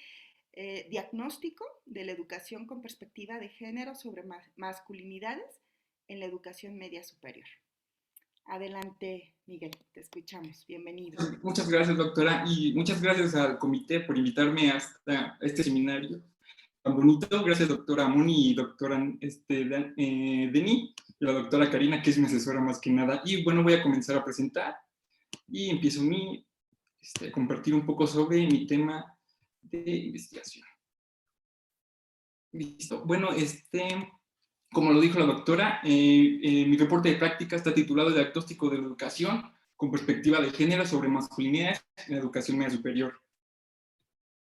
Diagnóstico de la educación con perspectiva de género sobre masculinidades en la educación media superior. Adelante, Miguel, te escuchamos. Bienvenido. Muchas gracias, doctora, y muchas gracias al comité por invitarme a este seminario tan bonito. Gracias, doctora Moni y doctora Deni, y la doctora Karina, que es mi asesora más que nada. Y bueno, voy a comenzar a presentar y empiezo a compartir un poco sobre mi tema de investigación. Listo. Bueno, como lo dijo la doctora, mi reporte de práctica está titulado Diagnóstico de la educación con perspectiva de género sobre masculinidades en la educación media superior.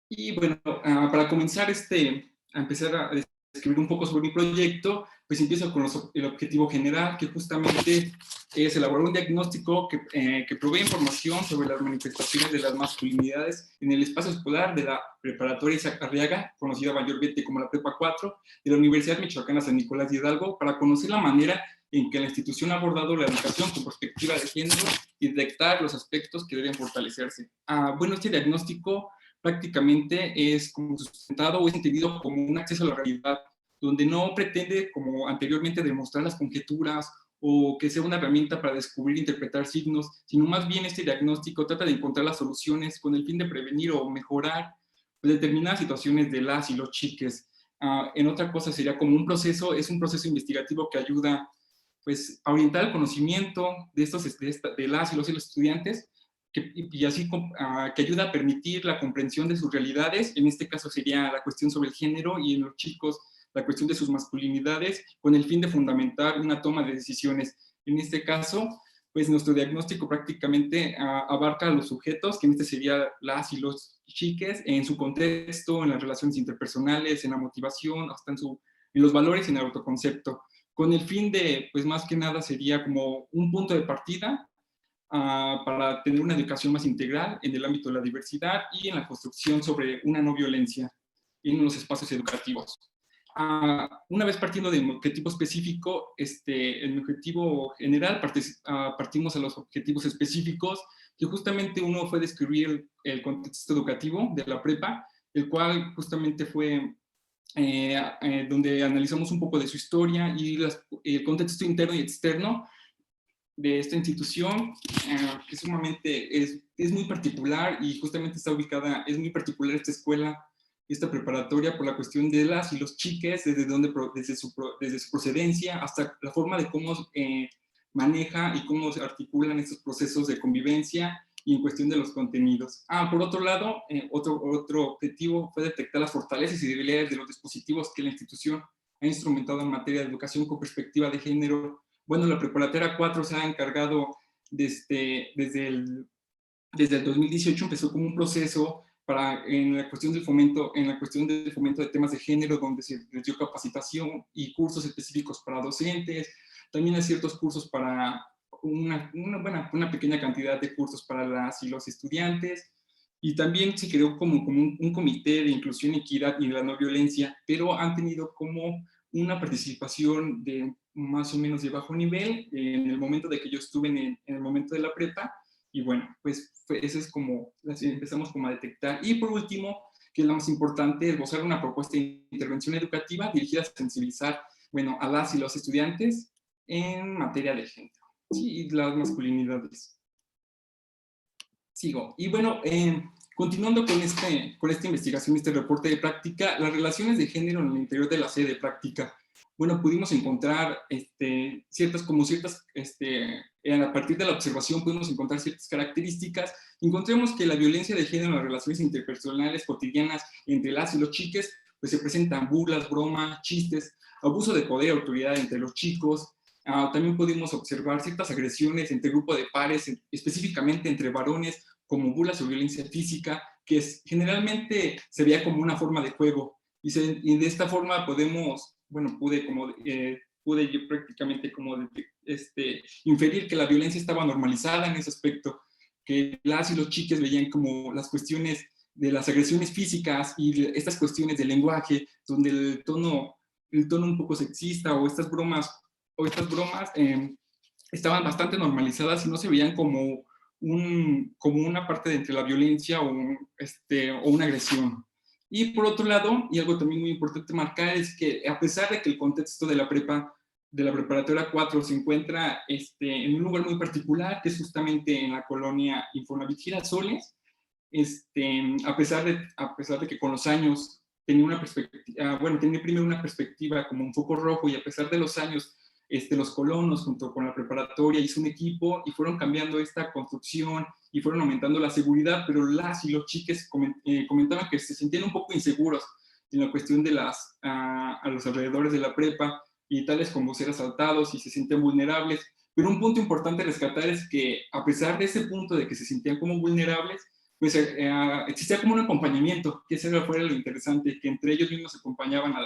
Y bueno, para comenzar a empezar a describir un poco sobre mi proyecto, pues empiezo con el objetivo general, que justamente es elaborar un diagnóstico que provee información sobre las manifestaciones de las masculinidades en el espacio escolar de la preparatoria Isaac Arriaga, conocida mayormente como la Prepa 4, de la Universidad Michoacana San Nicolás de Hidalgo, para conocer la manera en que la institución ha abordado la educación con perspectiva de género y detectar los aspectos que deben fortalecerse. Bueno, este diagnóstico prácticamente es como sustentado o es entendido como un acceso a la realidad, donde no pretende, como anteriormente, demostrar las conjeturas o que sea una herramienta para descubrir e interpretar signos, sino más bien este diagnóstico trata de encontrar las soluciones con el fin de prevenir o mejorar determinadas situaciones de las y los chiques. En otra cosa sería como un proceso, es un proceso investigativo que ayuda pues, a orientar el conocimiento de las y los estudiantes y así que ayuda a permitir la comprensión de sus realidades. En este caso sería la cuestión sobre el género y en los chicos la cuestión de sus masculinidades, con el fin de fundamentar una toma de decisiones. En este caso, pues nuestro diagnóstico prácticamente abarca a los sujetos, que en este sería las y los chiques, en su contexto, en las relaciones interpersonales, en la motivación, hasta en los valores y en el autoconcepto, con el fin de, pues más que nada sería como un punto de partida para tener una educación más integral en el ámbito de la diversidad y en la construcción sobre una no violencia en los espacios educativos. Una vez partiendo de un objetivo específico, el objetivo general, partimos a los objetivos específicos, que justamente uno fue describir el contexto educativo de la prepa, el cual justamente fue donde analizamos un poco de su historia y el contexto interno y externo de esta institución, que sumamente es muy particular y justamente está ubicada, es muy particular esta escuela, esta preparatoria por la cuestión de las y los chiques, desde su procedencia hasta la forma de cómo maneja y cómo se articulan estos procesos de convivencia y en cuestión de los contenidos. Por otro lado, otro objetivo fue detectar las fortalezas y debilidades de los dispositivos que la institución ha instrumentado en materia de educación con perspectiva de género. Bueno, la preparatoria 4 se ha encargado desde el 2018, empezó como un proceso en la cuestión del fomento de temas de género, donde se les dio capacitación y cursos específicos para docentes, también hay ciertos cursos para una pequeña cantidad de cursos para las y los estudiantes, y también se creó como un comité de inclusión, equidad y la no violencia, pero han tenido como una participación de más o menos de bajo nivel en el momento de que yo estuve en el momento de la prepa, y bueno, pues eso es como, empezamos como a detectar. Y por último, que es lo más importante, esbozar una propuesta de intervención educativa dirigida a sensibilizar, bueno, a las y los estudiantes en materia de género, ¿sí? Y las masculinidades. Sigo. Y bueno, continuando con esta investigación, este reporte de práctica, las relaciones de género en el interior de la sede de práctica. Bueno, pudimos encontrar a partir de la observación pudimos encontrar ciertas características. Encontramos que la violencia de género en las relaciones interpersonales cotidianas entre las y los chiques, pues se presentan burlas, bromas, chistes, abuso de poder y autoridad entre los chicos. También pudimos observar ciertas agresiones entre grupos de pares, específicamente entre varones, como burlas o violencia física, que generalmente se veía como una forma de juego. Y de esta forma pude yo prácticamente inferir que la violencia estaba normalizada en ese aspecto, que las y los chiques veían como las cuestiones de las agresiones físicas y estas cuestiones del lenguaje, donde el tono un poco sexista o estas bromas estaban bastante normalizadas y no se veían como una parte de entre la violencia o una agresión. Y por otro lado, y algo también muy importante marcar, es que a pesar de que el contexto de la preparatoria 4 se encuentra en un lugar muy particular, que es justamente en la colonia Infonavit Girasoles, a pesar de que con los años tenía primero una perspectiva como un foco rojo, y a pesar de los años, los colonos junto con la preparatoria hizo un equipo y fueron cambiando esta construcción y fueron aumentando la seguridad, pero las y los chiques comentaban que se sentían un poco inseguros en la cuestión de a los alrededores de la prepa, y tales como ser asaltados y se sentían vulnerables. Pero un punto importante a rescatar es que a pesar de ese punto de que se sentían como vulnerables, pues existía como un acompañamiento, que eso fue lo interesante, que entre ellos mismos se acompañaban a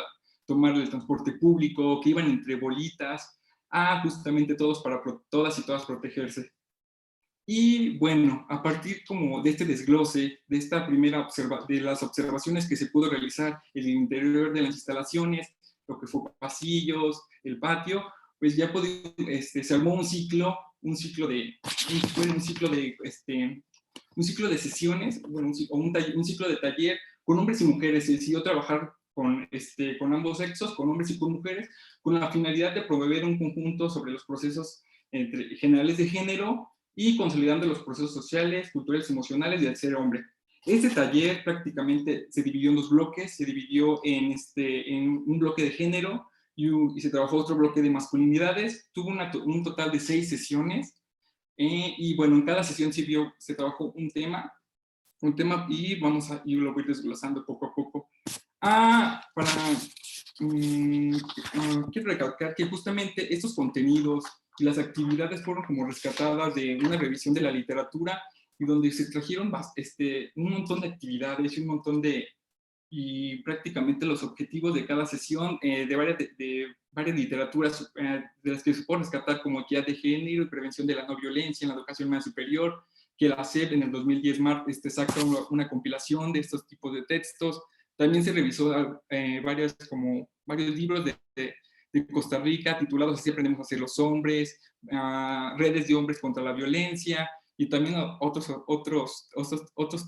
tomar el transporte público, que iban entre bolitas, a justamente todos para todas y todas protegerse. Y bueno, a partir como de este desglose, de esta primera de las observaciones que se pudo realizar en el interior de las instalaciones, lo que fue pasillos, el patio, pues ya se armó un ciclo de, un ciclo de sesiones, bueno, un ciclo de taller con hombres y mujeres. Se decidió trabajar con ambos sexos, con hombres y con mujeres, con la finalidad de promover un conjunto sobre los procesos generales de género y consolidando los procesos sociales, culturales y emocionales del ser hombre. Este taller prácticamente se dividió en 2 bloques, se dividió en un bloque de género y se trabajó otro bloque de masculinidades. Tuvo un total de 6 sesiones y bueno, en cada sesión se trabajó un tema y lo voy desglosando poco a poco. Quiero recalcar que justamente estos contenidos y las actividades fueron como rescatadas de una revisión de la literatura y donde se trajeron un montón de actividades y un montón y prácticamente los objetivos de cada sesión de varias literaturas de las que se puede rescatar como equidad de género y prevención de la no violencia en la educación media superior, que la SEP en el 2010 saca una compilación de estos tipos de textos. También se revisó varios libros de Costa Rica titulados Así aprendemos a ser los hombres, Redes de hombres contra la violencia, y también otros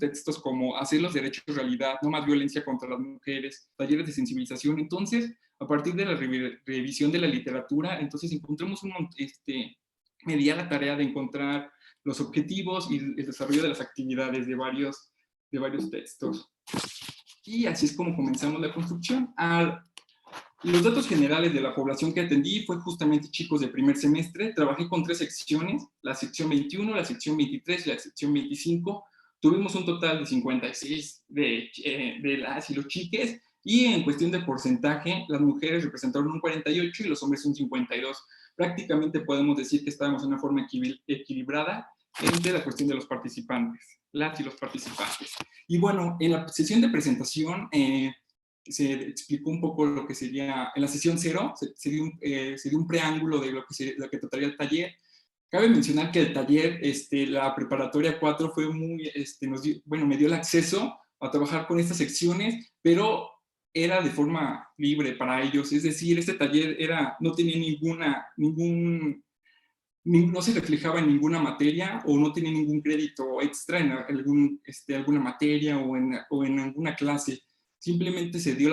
textos como Hacer los derechos realidad, no más violencia contra las mujeres, talleres de sensibilización. Entonces, a partir de la revisión de la literatura, entonces encontramos me di a la tarea de encontrar los objetivos y el desarrollo de las actividades de varios textos. Y así es como comenzamos la construcción. Los datos generales de la población que atendí fue justamente chicos de primer semestre. Trabajé con 3 secciones, la sección 21, la sección 23 y la sección 25. Tuvimos un total de 56 de las y los chiques, y en cuestión de porcentaje, las mujeres representaron un 48 y los hombres un 52. Prácticamente podemos decir que estábamos en una forma equilibrada entre la cuestión de los participantes, las y los participantes. Y bueno, en la sesión de presentación, se explicó un poco lo que sería, en la sesión 0, se dio un preámbulo de lo que trataría el taller. Cabe mencionar que el taller, la preparatoria 4 fue me dio el acceso a trabajar con estas secciones, pero era de forma libre para ellos. Es decir, este taller no tenía no se reflejaba en ninguna materia o no tenía ningún crédito extra en alguna materia o en alguna clase. Simplemente se dio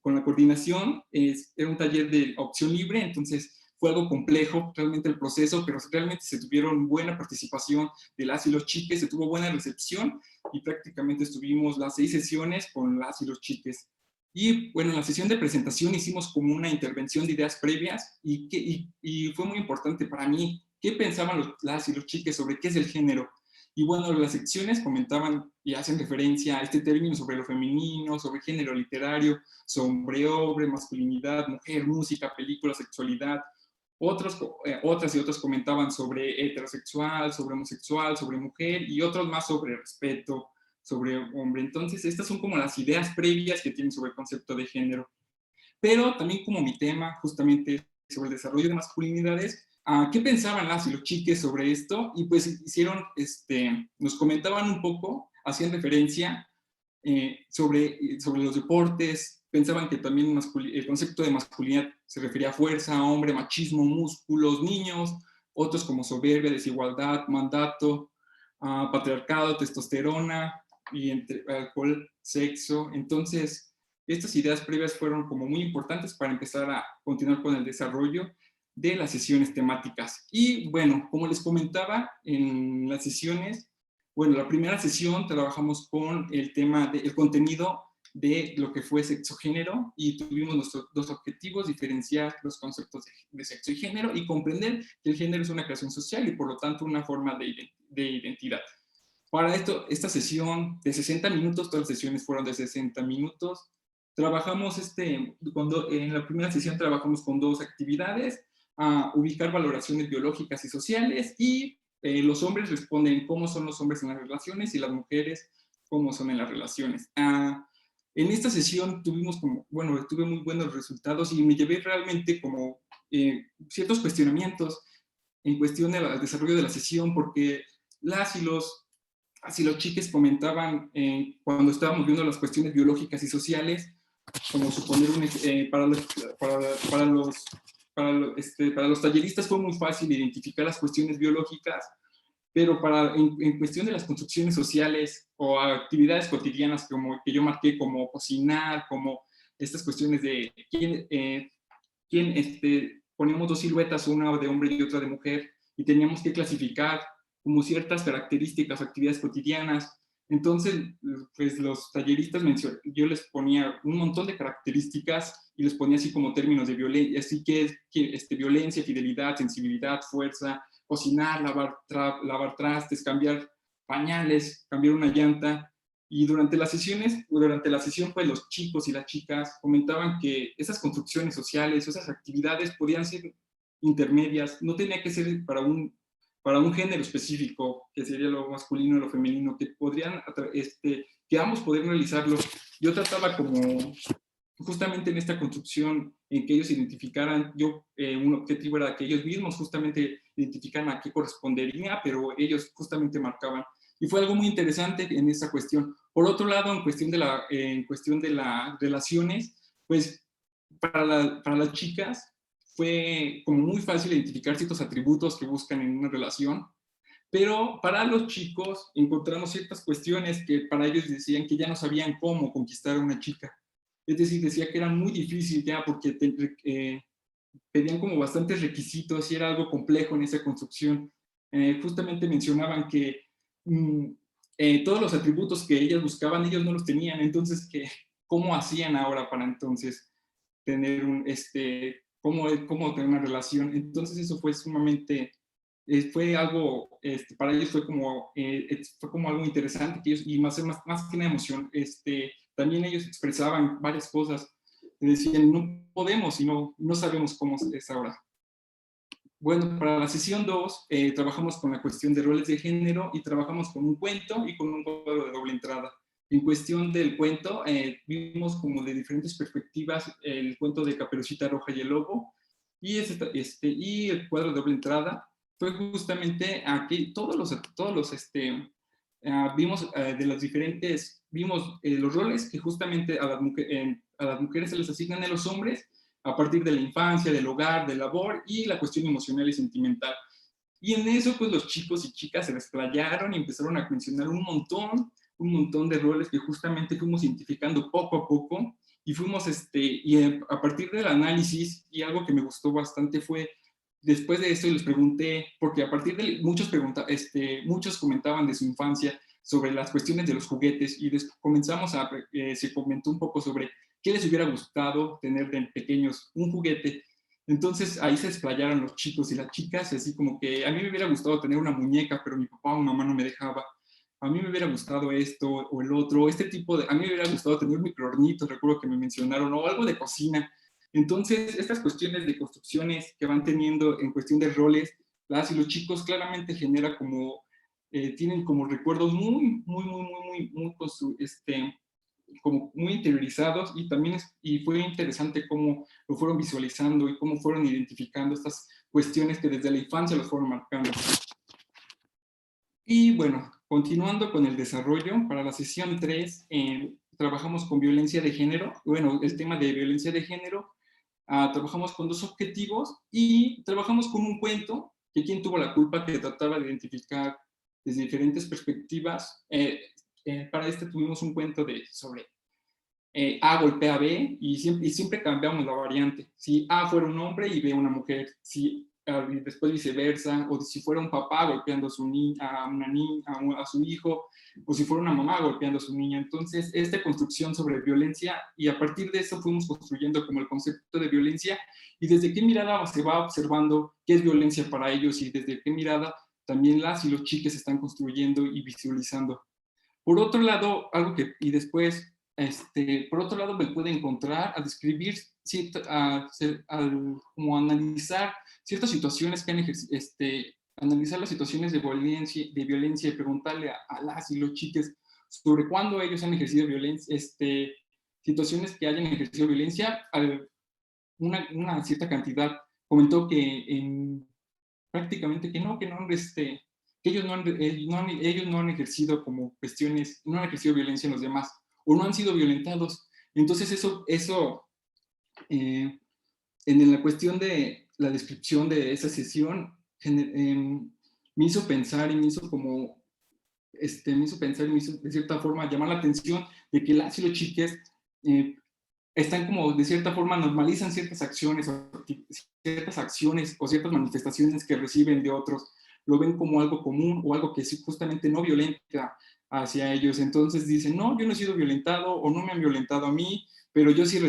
con la coordinación. Era un taller de opción libre, entonces fue algo complejo realmente el proceso, pero realmente se tuvieron buena participación de las y los chiques, se tuvo buena recepción y prácticamente estuvimos las 6 sesiones con las y los chiques. Y bueno, en la sesión de presentación hicimos como una intervención de ideas previas y fue muy importante para mí qué pensaban las y los chiques sobre qué es el género. Y bueno, las secciones comentaban y hacen referencia a este término sobre lo femenino, sobre género literario, sobre hombre, masculinidad, mujer, música, película, sexualidad. Otras y otros comentaban sobre heterosexual, sobre homosexual, sobre mujer, y otros más sobre respeto, sobre hombre. Entonces, estas son como las ideas previas que tienen sobre el concepto de género. Pero también como mi tema, justamente sobre el desarrollo de masculinidades, ¿qué pensaban las y los chiques sobre esto? Y pues nos comentaban un poco, hacían referencia sobre los deportes. Pensaban que también el concepto de masculinidad se refería a fuerza, hombre, machismo, músculos, niños, otros como soberbia, desigualdad, mandato, patriarcado, testosterona, y entre alcohol, sexo. Entonces, estas ideas previas fueron como muy importantes para empezar a continuar con el desarrollo de las sesiones temáticas. Y bueno, como les comentaba en las sesiones, bueno, la primera sesión trabajamos con el tema del contenido de lo que fue sexo-género, y tuvimos nuestros 2 objetivos: diferenciar los conceptos de sexo y género y comprender que el género es una creación social y por lo tanto una forma de identidad. Para esta sesión de 60 minutos, todas las sesiones fueron de 60 minutos, trabajamos en la primera sesión trabajamos con 2 actividades: ubicar valoraciones biológicas y sociales y los hombres responden cómo son los hombres en las relaciones y las mujeres cómo son en las relaciones. En esta sesión tuve muy buenos resultados y me llevé realmente como ciertos cuestionamientos en cuestión del desarrollo de la sesión, porque los chiques comentaban cuando estábamos viendo las cuestiones biológicas y sociales, como suponer para los talleristas fue muy fácil identificar las cuestiones biológicas, pero en cuestión de las construcciones sociales o actividades cotidianas como que yo marqué, como cocinar, como estas cuestiones de poníamos dos siluetas, una de hombre y otra de mujer, y teníamos que clasificar como ciertas características, actividades cotidianas. Entonces, pues los talleristas yo les ponía un montón de características y les ponía así como términos de violencia, así que violencia, fidelidad, sensibilidad, fuerza, cocinar, lavar trastes, cambiar pañales, cambiar una llanta. Y durante la sesión, pues los chicos y las chicas comentaban que esas construcciones sociales, esas actividades podían ser intermedias, no tenía que ser para un género específico, que sería lo masculino y lo femenino, que ambos podrían realizarlo. Yo trataba como, justamente en esta construcción, en que ellos identificaran, un objetivo era que ellos mismos justamente identificaran a qué correspondería, pero ellos justamente marcaban. Y fue algo muy interesante en esa cuestión. Por otro lado, en cuestión de las relaciones, pues para las chicas fue como muy fácil identificar ciertos atributos que buscan en una relación, pero para los chicos encontramos ciertas cuestiones que para ellos decían que ya no sabían cómo conquistar a una chica. Es decir, decía que era muy difícil ya porque pedían como bastantes requisitos y era algo complejo en esa construcción. Justamente mencionaban que todos los atributos que ellas buscaban, ellos no los tenían, entonces, ¿cómo hacían ahora para entonces tener cómo tener una relación? Entonces eso fue sumamente, fue algo, para ellos fue como algo interesante, que ellos, y más que una emoción, también ellos expresaban varias cosas, decían, no podemos y no sabemos cómo es ahora. Bueno, para la sesión 2 trabajamos con la cuestión de roles de género y trabajamos con un cuento y con un cuadro de doble entrada. En cuestión del cuento, vimos como de diferentes perspectivas el cuento de Caperucita Roja y el Lobo, y el cuadro de doble entrada fue justamente aquí vimos los roles que justamente a las mujeres se les asignan a los hombres a partir de la infancia, del hogar, del labor y la cuestión emocional y sentimental. Y en eso, pues los chicos y chicas se desplayaron y empezaron a mencionar un montón de roles que justamente fuimos identificando poco a poco y a partir del análisis, y algo que me gustó bastante fue, después de esto les pregunté, porque a partir de muchos comentaban de su infancia sobre las cuestiones de los juguetes y se comentó un poco sobre qué les hubiera gustado tener de pequeños un juguete. Entonces ahí se explayaron los chicos y las chicas, así como que a mí me hubiera gustado tener una muñeca, pero mi papá o mi mamá no me dejaba. A mí me hubiera gustado esto o el otro, a mí me hubiera gustado tener microhornitos, recuerdo que me mencionaron, o algo de cocina. Entonces, estas cuestiones de construcciones que van teniendo en cuestión de roles, las y los chicos claramente genera como, tienen como recuerdos muy como muy interiorizados, y también fue interesante cómo lo fueron visualizando y cómo fueron identificando estas cuestiones que desde la infancia los fueron marcando. Y bueno, continuando con el desarrollo, para la sesión 3 trabajamos con violencia de género. Bueno, el tema de violencia de género, trabajamos con dos objetivos y trabajamos con un cuento, que quién tuvo la culpa, que trataba de identificar desde diferentes perspectivas. Para tuvimos un cuento sobre A golpea a B y siempre cambiamos la variante. Si A fuera un hombre y B una mujer, y después viceversa, o si fuera un papá golpeando a su a su hijo, o si fuera una mamá golpeando a su niña. Entonces, esta construcción sobre violencia, y a partir de eso fuimos construyendo como el concepto de violencia, y desde qué mirada se va observando qué es violencia para ellos, y desde qué mirada también las y los chiques están construyendo y visualizando. Por otro lado, por otro lado me puede encontrar a describir, como analizar ciertas situaciones analizar las situaciones de violencia y preguntarle a las y los chiques sobre cuándo ellos han ejercido violencia, situaciones que hayan ejercido violencia, una cierta cantidad comentó que prácticamente que ellos no han ejercido como cuestiones, no han ejercido violencia en los demás, o no han sido violentados. Entonces eso en la cuestión de la descripción de esa sesión, me hizo pensar y me hizo como, me hizo pensar y me hizo de cierta forma llamar la atención de que las y los chiques están como de cierta forma normalizan ciertas acciones o ciertas manifestaciones que reciben de otros, lo ven como algo común o algo que justamente no violenta hacia ellos. Entonces dicen, no, yo no he sido violentado o no me han violentado a mí, pero yo sí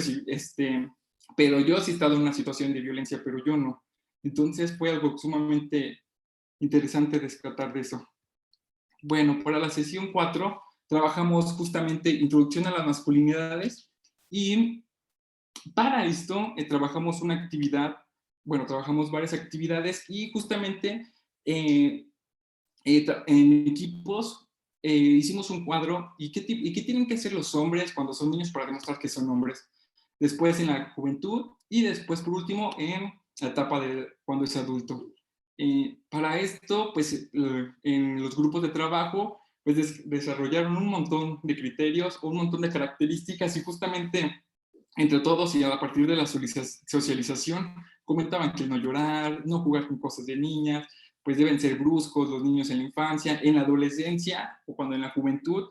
pero yo sí he estado en una situación de violencia, pero yo no. Entonces fue algo sumamente interesante rescatar de eso. Bueno, para la sesión 4 trabajamos justamente introducción a las masculinidades y para esto trabajamos una actividad, bueno, trabajamos varias actividades y justamente en equipos hicimos un cuadro y qué tienen que hacer los hombres cuando son niños para demostrar que son hombres. Después en la juventud y después por último en la etapa de cuando es adulto. Para esto, pues en los grupos de trabajo, pues desarrollaron un montón de criterios, un montón de características y justamente entre todos y a partir de la socialización comentaban que no llorar, no jugar con cosas de niñas, pues deben ser bruscos los niños en la infancia, en la adolescencia o cuando en la juventud,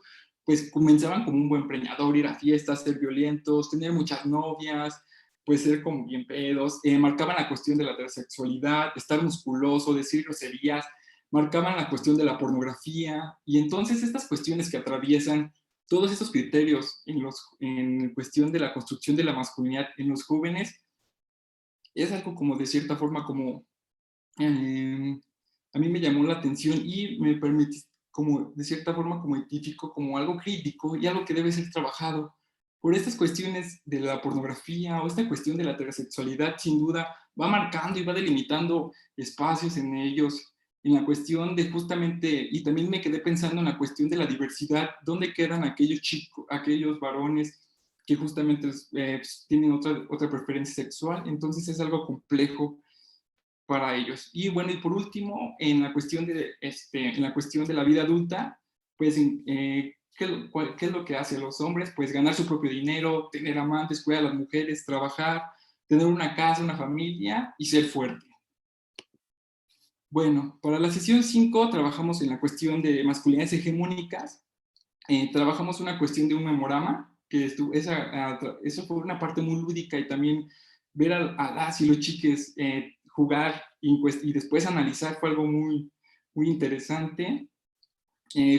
pues comenzaban como un buen preñador, ir a fiestas, ser violentos, tener muchas novias, pues ser como bien pedos, marcaban la cuestión de la heterosexualidad, estar musculoso, decir groserías, marcaban la cuestión de la pornografía y entonces estas cuestiones que atraviesan todos estos criterios en cuestión de la construcción de la masculinidad en los jóvenes es algo como de cierta forma como a mí me llamó la atención y me permite como de cierta forma como identifico como algo crítico y algo que debe ser trabajado por estas cuestiones de la pornografía o esta cuestión de la heterosexualidad sin duda va marcando y va delimitando espacios en ellos en la cuestión de justamente, y también me quedé pensando en la cuestión de la diversidad, ¿dónde quedan aquellos chicos, aquellos varones que justamente tienen otra preferencia sexual? Entonces es algo complejo para ellos. Y bueno, y por último, en la cuestión de la vida adulta, pues, ¿qué es lo que hacen los hombres? Pues ganar su propio dinero, tener amantes, cuidar a las mujeres, trabajar, tener una casa, una familia y ser fuerte. Bueno, para la sesión 5 trabajamos en la cuestión de masculinidades hegemónicas. Trabajamos una cuestión de un memorama, eso fue una parte muy lúdica y también ver a las y los chiques jugar y después analizar fue algo muy, muy interesante.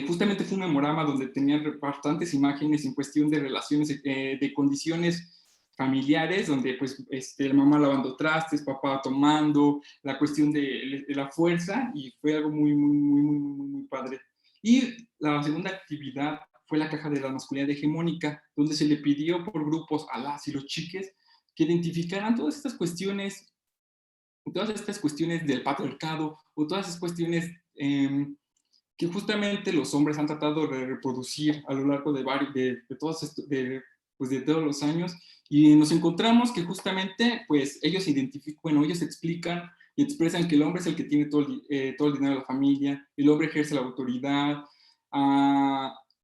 Justamente fue un memorama donde tenían bastantes imágenes en cuestión de relaciones, de condiciones familiares, donde pues la mamá lavando trastes, papá tomando, la cuestión de la fuerza, y fue algo muy, muy, muy, muy, muy, muy padre. Y la segunda actividad fue la caja de la masculinidad hegemónica, donde se le pidió por grupos a las y los chiques que identificaran todas estas cuestiones del patriarcado o todas esas cuestiones que justamente los hombres han tratado de reproducir a lo largo pues de todos los años, y nos encontramos que justamente pues ellos ellos explican y expresan que el hombre es el que tiene todo el dinero de la familia, el hombre ejerce la autoridad,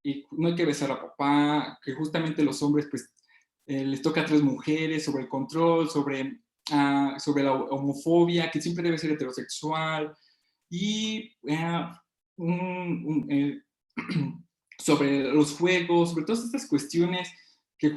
y no hay que besar a papá, que justamente los hombres pues les toca a 3 mujeres, sobre el control, sobre la homofobia, que siempre debe ser heterosexual, y sobre los juegos, sobre todas estas cuestiones que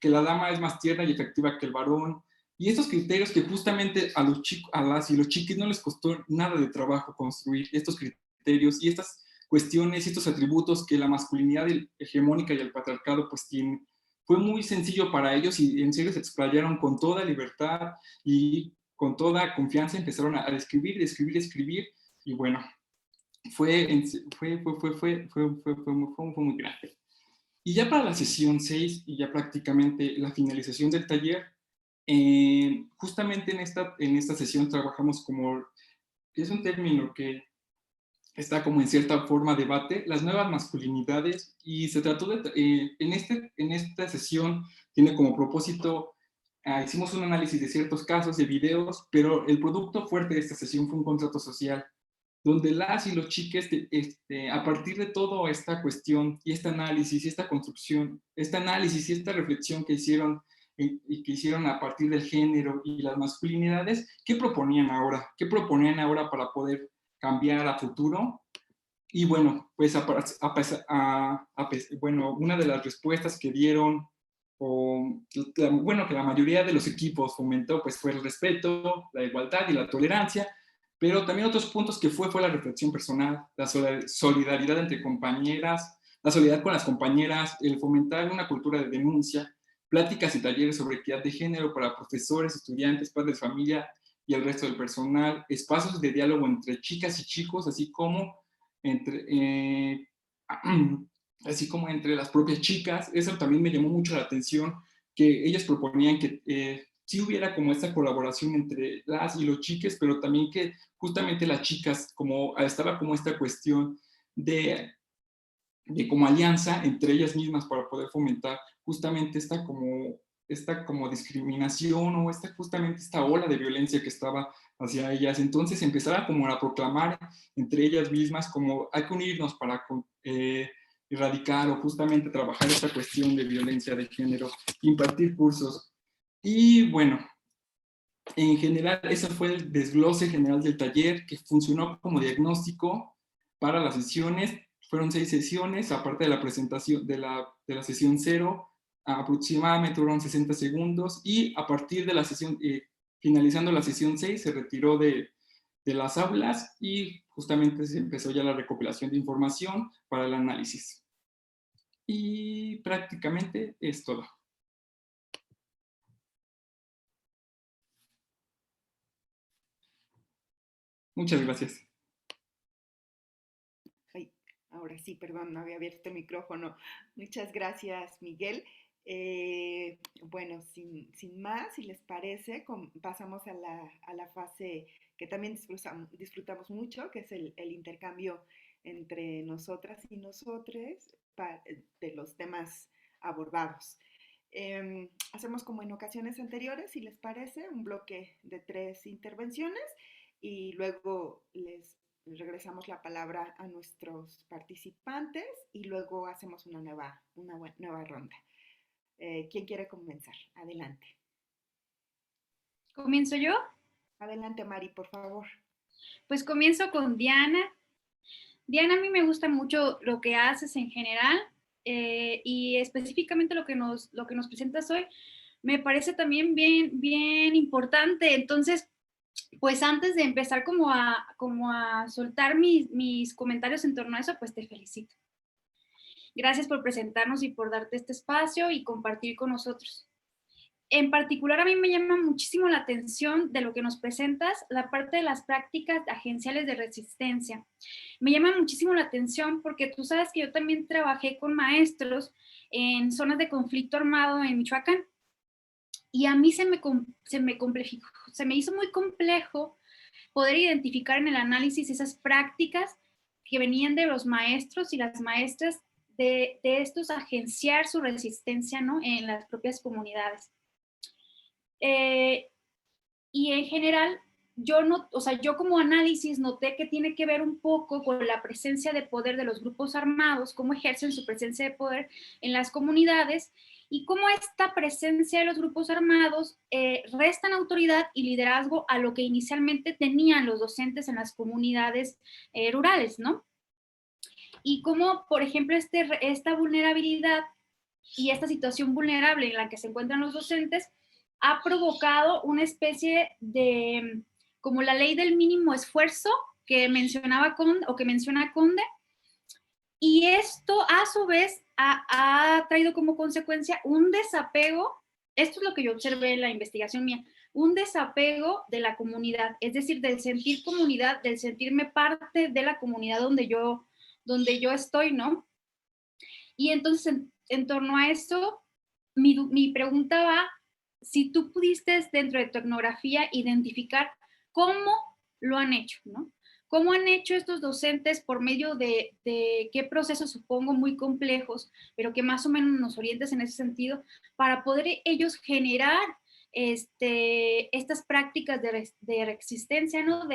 la dama es más tierna y efectiva que el varón, y estos criterios que justamente a las y los chiquis no les costó nada de trabajo construir estos criterios y estas cuestiones y estos atributos que la masculinidad hegemónica y el patriarcado pues tienen. Fue muy sencillo para ellos y en serio se explayaron con toda libertad y con toda confianza empezaron a escribir, y bueno, fue muy grande. Y ya para la sesión 6 y ya prácticamente la finalización del taller, justamente en esta sesión trabajamos como que es un término que está como en cierta forma debate, las nuevas masculinidades, y se trató de, en esta sesión tiene como propósito, hicimos un análisis de ciertos casos, de videos, pero el producto fuerte de esta sesión fue un contrato social, donde las y los chiques, a partir de toda esta cuestión y este análisis y esta construcción, este análisis y esta reflexión que hicieron y que hicieron a partir del género y las masculinidades, ¿qué proponían ahora? ¿Qué proponían ahora para poder cambiar a futuro? Y bueno, pues bueno, una de las respuestas que dieron, bueno, que la mayoría de los equipos fomentó, pues fue el respeto, la igualdad y la tolerancia, pero también otros puntos que fue la reflexión personal, la solidaridad entre compañeras, la solidaridad con las compañeras, el fomentar una cultura de denuncia, pláticas y talleres sobre equidad de género para profesores, estudiantes, padres de familia y el resto del personal, espacios de diálogo entre chicas y chicos, entre, eh, así como entre las propias chicas. Eso también me llamó mucho la atención, que ellos proponían que sí hubiera como esta colaboración entre las y los chiques, pero también que justamente las chicas, como estaba como esta cuestión de como alianza entre ellas mismas para poder fomentar justamente esta como discriminación o justamente esta ola de violencia que estaba hacia ellas. Entonces empezaba como a proclamar entre ellas mismas como hay que unirnos para erradicar o justamente trabajar esta cuestión de violencia de género, impartir cursos. Y bueno, en general, ese fue el desglose general del taller, que funcionó como diagnóstico para las sesiones. Fueron 6 sesiones, aparte de la presentación de la sesión 0, aproximadamente fueron 60 segundos, y a partir de la sesión, finalizando la sesión 6, se retiró de las aulas y justamente se empezó ya la recopilación de información para el análisis. Y prácticamente es todo. Muchas gracias. Ay, ahora sí, perdón, no había abierto el micrófono. Muchas gracias, Miguel. Bueno, sin más, si les parece, pasamos a la fase que también disfrutamos mucho, que es el intercambio entre nosotras y nosotres de los temas abordados. Hacemos como en ocasiones anteriores, si les parece, un bloque de 3 intervenciones y luego les regresamos la palabra a nuestros participantes y luego hacemos una nueva ronda. ¿Quién quiere comenzar? Adelante. ¿Comienzo yo? Adelante, Mari, por favor. Pues comienzo con Diana. Diana, a mí me gusta mucho lo que haces en general y específicamente lo que nos presentas hoy me parece también bien importante. Entonces, pues antes de empezar como a soltar mis comentarios en torno a eso, pues te felicito. Gracias por presentarnos y por darte este espacio y compartir con nosotros. En particular, a mí me llama muchísimo la atención de lo que nos presentas, la parte de las prácticas agenciales de resistencia. Me llama muchísimo la atención porque tú sabes que yo también trabajé con maestros en zonas de conflicto armado en Michoacán. Y a mí se me hizo muy complejo poder identificar en el análisis esas prácticas que venían de los maestros y las maestras de estos agenciar su resistencia, ¿no?, en las propias comunidades. Y en general, yo como análisis noté que tiene que ver un poco con la presencia de poder de los grupos armados, cómo ejercen su presencia de poder en las comunidades y cómo esta presencia de los grupos armados restan autoridad y liderazgo a lo que inicialmente tenían los docentes en las comunidades rurales, ¿no? Y cómo, por ejemplo, esta vulnerabilidad y esta situación vulnerable en la que se encuentran los docentes ha provocado una especie de, como la ley del mínimo esfuerzo que menciona Conde, y esto a su vez ha traído como consecuencia un desapego, esto es lo que yo observé en la investigación mía, un desapego de la comunidad, es decir, del sentir comunidad, del sentirme parte de la comunidad donde yo estoy, ¿no? Y entonces, en torno a esto, mi pregunta va, si tú pudiste dentro de tu etnografía identificar cómo lo han hecho, ¿no? ¿Cómo han hecho estos docentes por medio de qué procesos, supongo, muy complejos, pero que más o menos nos orientes en ese sentido, para poder ellos generar estas prácticas de resistencia, ¿no?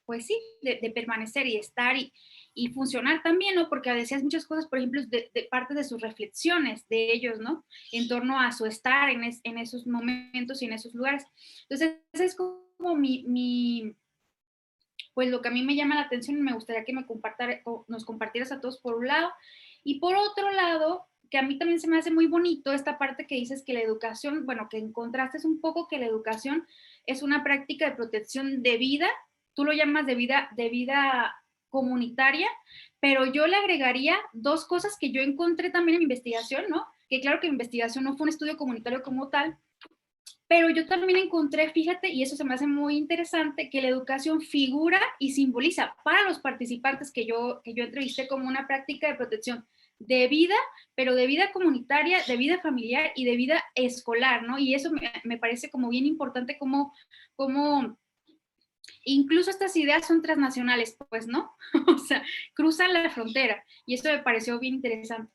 Pues sí, de permanecer y estar y funcionar también, ¿no? Porque decías muchas cosas, por ejemplo, de parte de sus reflexiones de ellos, ¿no? En torno a su estar en esos momentos y en esos lugares. Entonces, ese es como pues lo que a mí me llama la atención y me gustaría que nos compartieras a todos por un lado. Y por otro lado, que a mí también se me hace muy bonito esta parte que dices que la educación, bueno, que encontraste un poco que la educación es una práctica de protección de vida, tú lo llamas de vida comunitaria, pero yo le agregaría dos cosas que yo encontré también en mi investigación, ¿no? Que claro que mi investigación no fue un estudio comunitario como tal, pero yo también encontré, fíjate, y eso se me hace muy interesante, que la educación figura y simboliza para los participantes que yo entrevisté como una práctica de protección de vida, pero de vida comunitaria, de vida familiar y de vida escolar, ¿no? Y eso me parece como bien importante, como incluso estas ideas son transnacionales, pues, ¿no? O sea, cruzan la frontera, y esto me pareció bien interesante.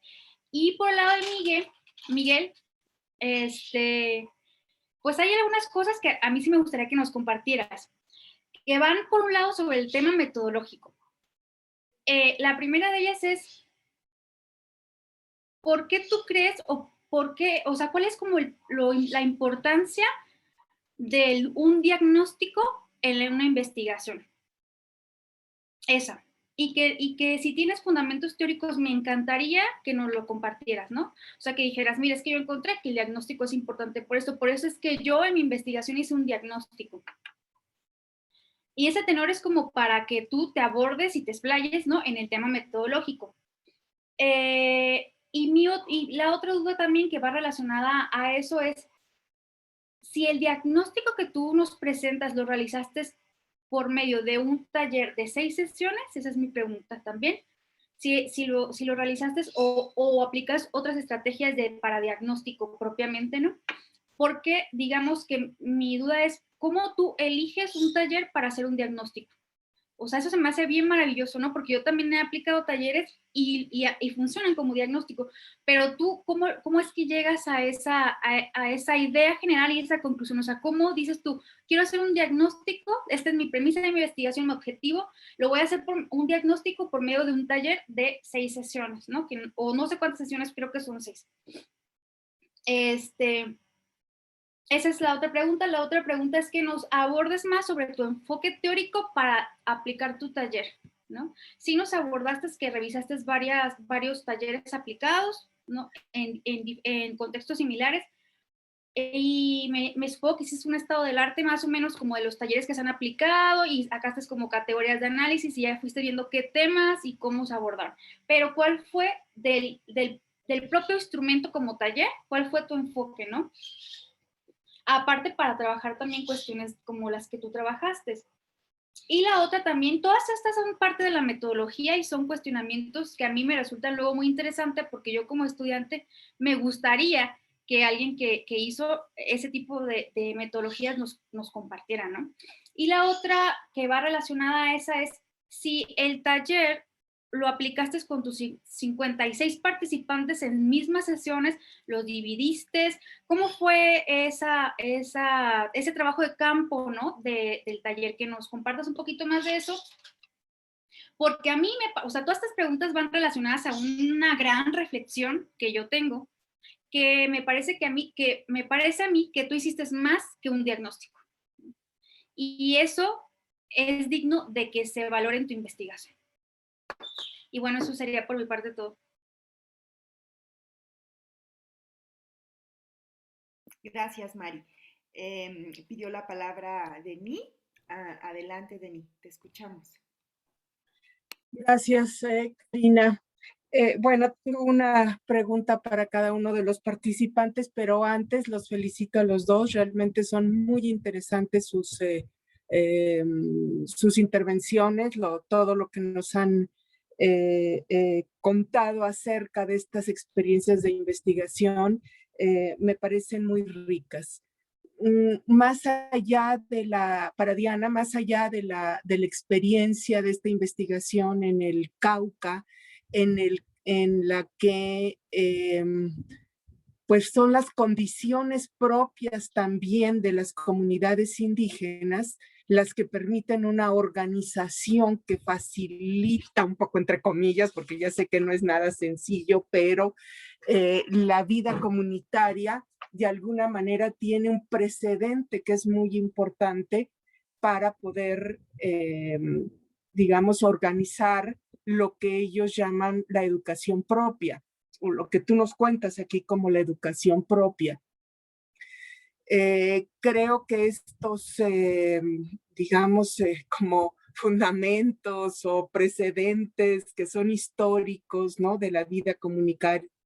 Y por el lado de Miguel, pues hay algunas cosas que a mí sí me gustaría que nos compartieras, que van por un lado sobre el tema metodológico. La primera de ellas es, ¿por qué tú crees o por qué, o sea, cuál es como la importancia de un diagnóstico en una investigación? Esa. Y que si tienes fundamentos teóricos, me encantaría que nos lo compartieras, ¿no? O sea, que dijeras, mira, es que yo encontré que el diagnóstico es importante por eso es que yo en mi investigación hice un diagnóstico. Y ese tenor es como para que tú te abordes y te explayes, ¿no? En el tema metodológico. Y la otra duda también que va relacionada a eso es, si el diagnóstico que tú nos presentas lo realizaste por medio de un taller de 6 sesiones, esa es mi pregunta también, si lo realizaste o aplicas otras estrategias para diagnóstico propiamente, ¿no? Porque digamos que mi duda es, ¿cómo tú eliges un taller para hacer un diagnóstico? O sea, eso se me hace bien maravilloso, ¿no? Porque yo también he aplicado talleres y funcionan como diagnóstico, pero tú, ¿cómo es que llegas a esa idea general y esa conclusión? O sea, ¿cómo dices tú, quiero hacer un diagnóstico, esta es mi premisa de mi investigación, mi objetivo, lo voy a hacer por un diagnóstico por medio de un taller de 6 sesiones, ¿no? O no sé cuántas sesiones, creo que son 6. Esa es la otra pregunta. La otra pregunta es que nos abordes más sobre tu enfoque teórico para aplicar tu taller, ¿no? Sí nos abordaste que revisaste varios talleres aplicados, ¿no? En contextos similares, y me supongo que hiciste un estado del arte más o menos como de los talleres que se han aplicado y sacaste como categorías de análisis y ya fuiste viendo qué temas y cómo se abordaron. Pero ¿cuál fue del propio instrumento como taller? ¿Cuál fue tu enfoque, no? Aparte para trabajar también cuestiones como las que tú trabajaste. Y la otra también, todas estas son parte de la metodología y son cuestionamientos que a mí me resultan luego muy interesantes porque yo como estudiante me gustaría que alguien que hizo ese tipo de metodologías nos compartiera, ¿no? Y la otra que va relacionada a esa es si el taller lo aplicaste con tus 56 participantes en mismas sesiones, los dividiste, ¿cómo fue ese trabajo de campo, ¿no? Del taller, que nos compartas un poquito más de eso, porque a mí, o sea, todas estas preguntas van relacionadas a una gran reflexión que yo tengo, que me parece a mí que tú hiciste más que un diagnóstico. Y eso es digno de que se valore en tu investigación. Y bueno, eso sería por mi parte todo. Gracias, Mari. Pidió la palabra Denis. Adelante, Denis, te escuchamos. Gracias, Karina. Bueno, tengo una pregunta para cada uno de los participantes, pero antes los felicito a los dos. Realmente son muy interesantes sus intervenciones, todo lo que nos han contado acerca de estas experiencias de investigación me parecen muy ricas. más allá para Diana, más allá de la experiencia de esta investigación en el Cauca, en la que pues son las condiciones propias también de las comunidades indígenas las que permiten una organización que facilita, un poco entre comillas, porque ya sé que no es nada sencillo, pero la vida comunitaria de alguna manera tiene un precedente que es muy importante para poder, digamos, organizar lo que ellos llaman la educación propia, o lo que tú nos cuentas aquí como la educación propia. Creo que estos, digamos, como fundamentos o precedentes que son históricos, ¿no?, de la vida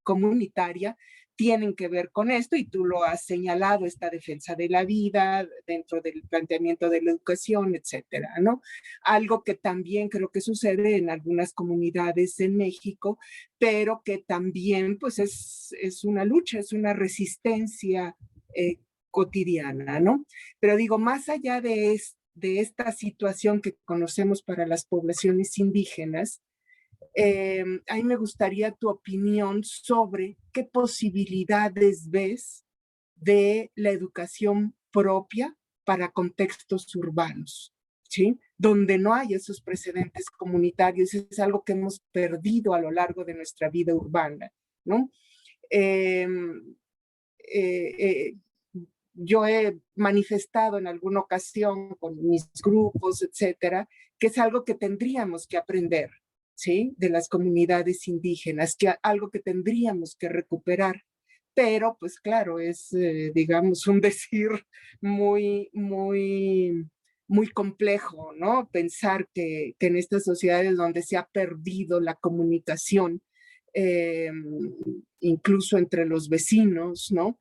comunitaria, tienen que ver con esto, y tú lo has señalado, esta defensa de la vida dentro del planteamiento de la educación, etcétera, ¿no? Algo que también creo que sucede en algunas comunidades en México, pero que también pues es una lucha, es una resistencia cotidiana, ¿no? Pero digo, más allá de esta situación que conocemos para las poblaciones indígenas, a mí me gustaría tu opinión sobre qué posibilidades ves de la educación propia para contextos urbanos, ¿sí? Donde no hay esos precedentes comunitarios, es algo que hemos perdido a lo largo de nuestra vida urbana, ¿no? Yo he manifestado en alguna ocasión con mis grupos, etcétera, que es algo que tendríamos que aprender, ¿sí?, de las comunidades indígenas, que algo que tendríamos que recuperar. Pero, pues claro, es, digamos, un decir muy, muy, muy complejo, ¿no? Pensar que en estas sociedades donde se ha perdido la comunicación, incluso entre los vecinos, ¿no?,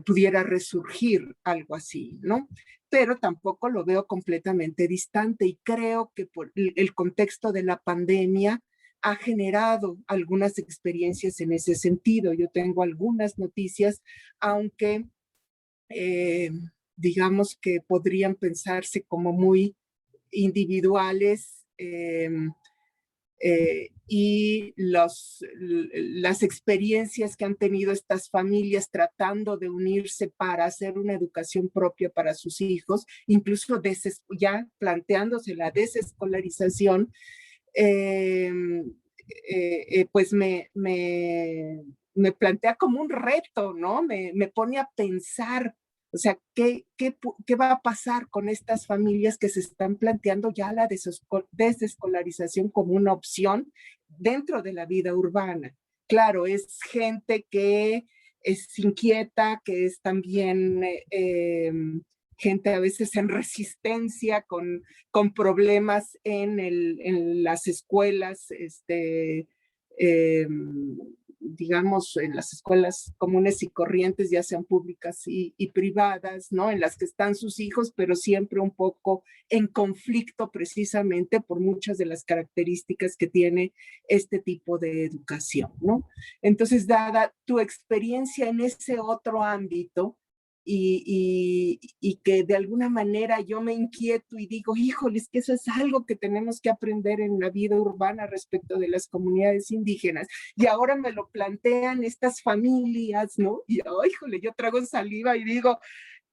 pudiera resurgir algo así, ¿no? Pero tampoco lo veo completamente distante, y creo que por el contexto de la pandemia ha generado algunas experiencias en ese sentido. Yo tengo algunas noticias, aunque digamos que podrían pensarse como muy individuales, y las experiencias que han tenido estas familias tratando de unirse para hacer una educación propia para sus hijos, incluso ya planteándose la desescolarización, pues me plantea como un reto, ¿no? Me pone a pensar, o sea, ¿qué va a pasar con estas familias que se están planteando ya la desescolarización como una opción dentro de la vida urbana? Claro, es gente que es inquieta, que es también gente a veces en resistencia, con problemas en las escuelas, digamos, en las escuelas comunes y corrientes, ya sean públicas y privadas, ¿no?, en las que están sus hijos, pero siempre un poco en conflicto precisamente por muchas de las características que tiene este tipo de educación, ¿no? Entonces, dada tu experiencia en ese otro ámbito, y que de alguna manera yo me inquieto y digo, híjole, es que eso es algo que tenemos que aprender en la vida urbana respecto de las comunidades indígenas. Y ahora me lo plantean estas familias, ¿no? Y, híjole, yo trago saliva y digo,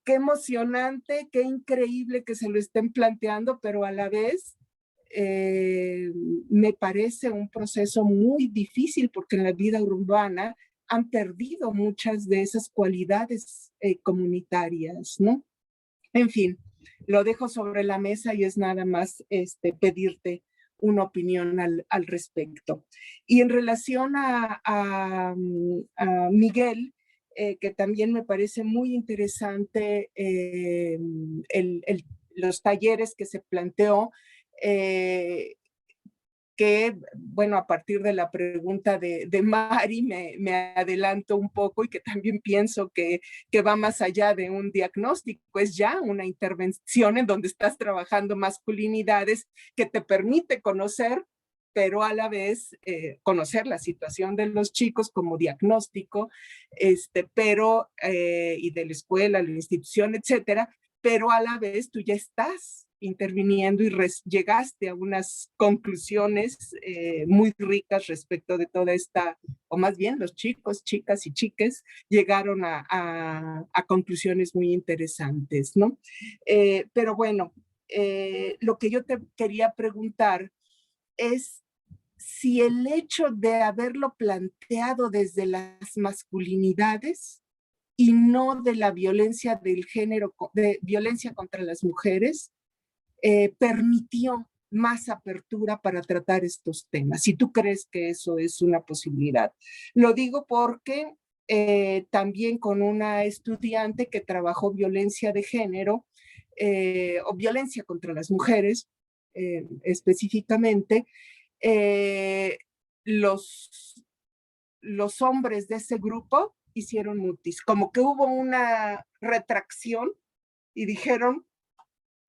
qué emocionante, qué increíble que se lo estén planteando, pero a la vez me parece un proceso muy difícil, porque en la vida urbana han perdido muchas de esas cualidades comunitarias, ¿no? En fin, lo dejo sobre la mesa y es nada más pedirte una opinión al respecto. Y en relación a Miguel, que también me parece muy interesante los talleres que se planteó, que, bueno, a partir de la pregunta de Mari me adelanto un poco, y que también pienso que va más allá de un diagnóstico, es ya una intervención en donde estás trabajando masculinidades que te permite conocer pero a la vez conocer la situación de los chicos como diagnóstico, pero, y de la escuela, la institución, etcétera, pero a la vez tú ya estás interviniendo y llegaste a unas conclusiones muy ricas respecto de toda esta, o más bien los chicos, chicas y chiques llegaron a conclusiones muy interesantes, ¿no? Pero bueno, lo que yo te quería preguntar es si el hecho de haberlo planteado desde las masculinidades y no de la violencia del género, de violencia contra las mujeres, permitió más apertura para tratar estos temas. Si tú crees que eso es una posibilidad. Lo digo porque también con una estudiante que trabajó violencia de género o violencia contra las mujeres específicamente, los hombres de ese grupo hicieron mutis, como que hubo una retracción y dijeron,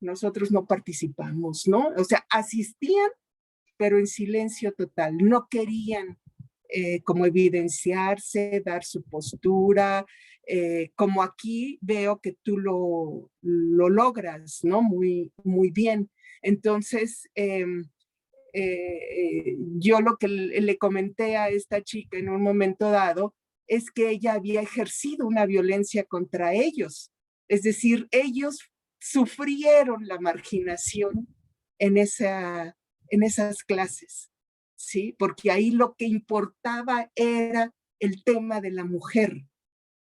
nosotros no participamos, ¿no? O sea, asistían, pero en silencio total, no querían como evidenciarse, dar su postura, como aquí veo que tú lo logras, ¿no? Muy, muy bien. Entonces, yo lo que le comenté a esta chica en un momento dado es que ella había ejercido una violencia contra ellos. Es decir, ellos sufrieron la marginación en esas clases, ¿sí? Porque ahí lo que importaba era el tema de la mujer,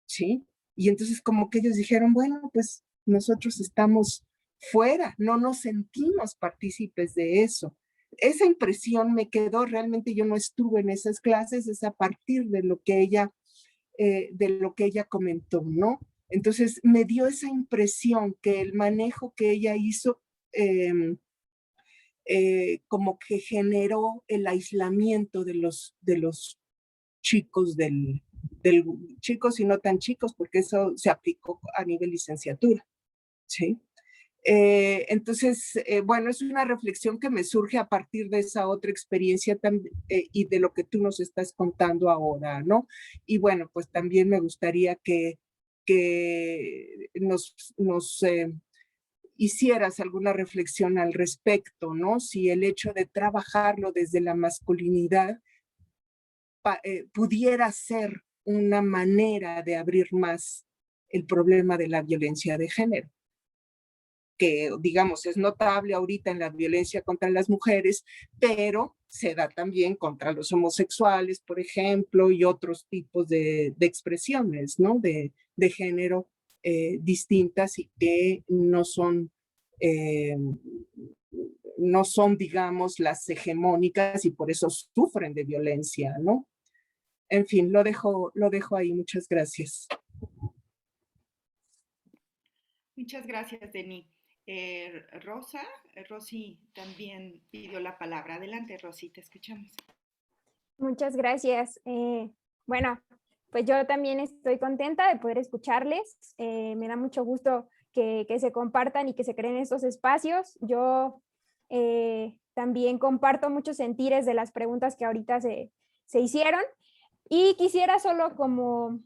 ¿sí? Y entonces como que ellos dijeron, bueno, pues nosotros estamos fuera, no nos sentimos partícipes de eso. Esa impresión me quedó, realmente yo no estuve en esas clases, es a partir de lo que ella comentó, ¿no? Entonces me dio esa impresión que el manejo que ella hizo como que generó el aislamiento de los chicos chicos y no tan chicos, porque eso se aplicó a nivel licenciatura, ¿sí? Entonces, bueno, es una reflexión que me surge a partir de esa otra experiencia y de lo que tú nos estás contando ahora, ¿no? Y bueno, pues también me gustaría que nos hicieras alguna reflexión al respecto, ¿no? Si el hecho de trabajarlo desde la masculinidad pudiera ser una manera de abrir más el problema de la violencia de género, que digamos es notable ahorita en la violencia contra las mujeres, pero se da también contra los homosexuales, por ejemplo, y otros tipos de expresiones, ¿no? De género distintas y que no son, digamos, las hegemónicas y por eso sufren de violencia, ¿no? En fin, lo dejo ahí. Muchas gracias. Muchas gracias, Denis. Rosy también pidió la palabra. Adelante, Rosy, te escuchamos. Muchas gracias. Bueno, pues yo también estoy contenta de poder escucharles. Me da mucho gusto que se compartan y que se creen estos espacios. Yo también comparto muchos sentires de las preguntas que ahorita se hicieron y quisiera solo como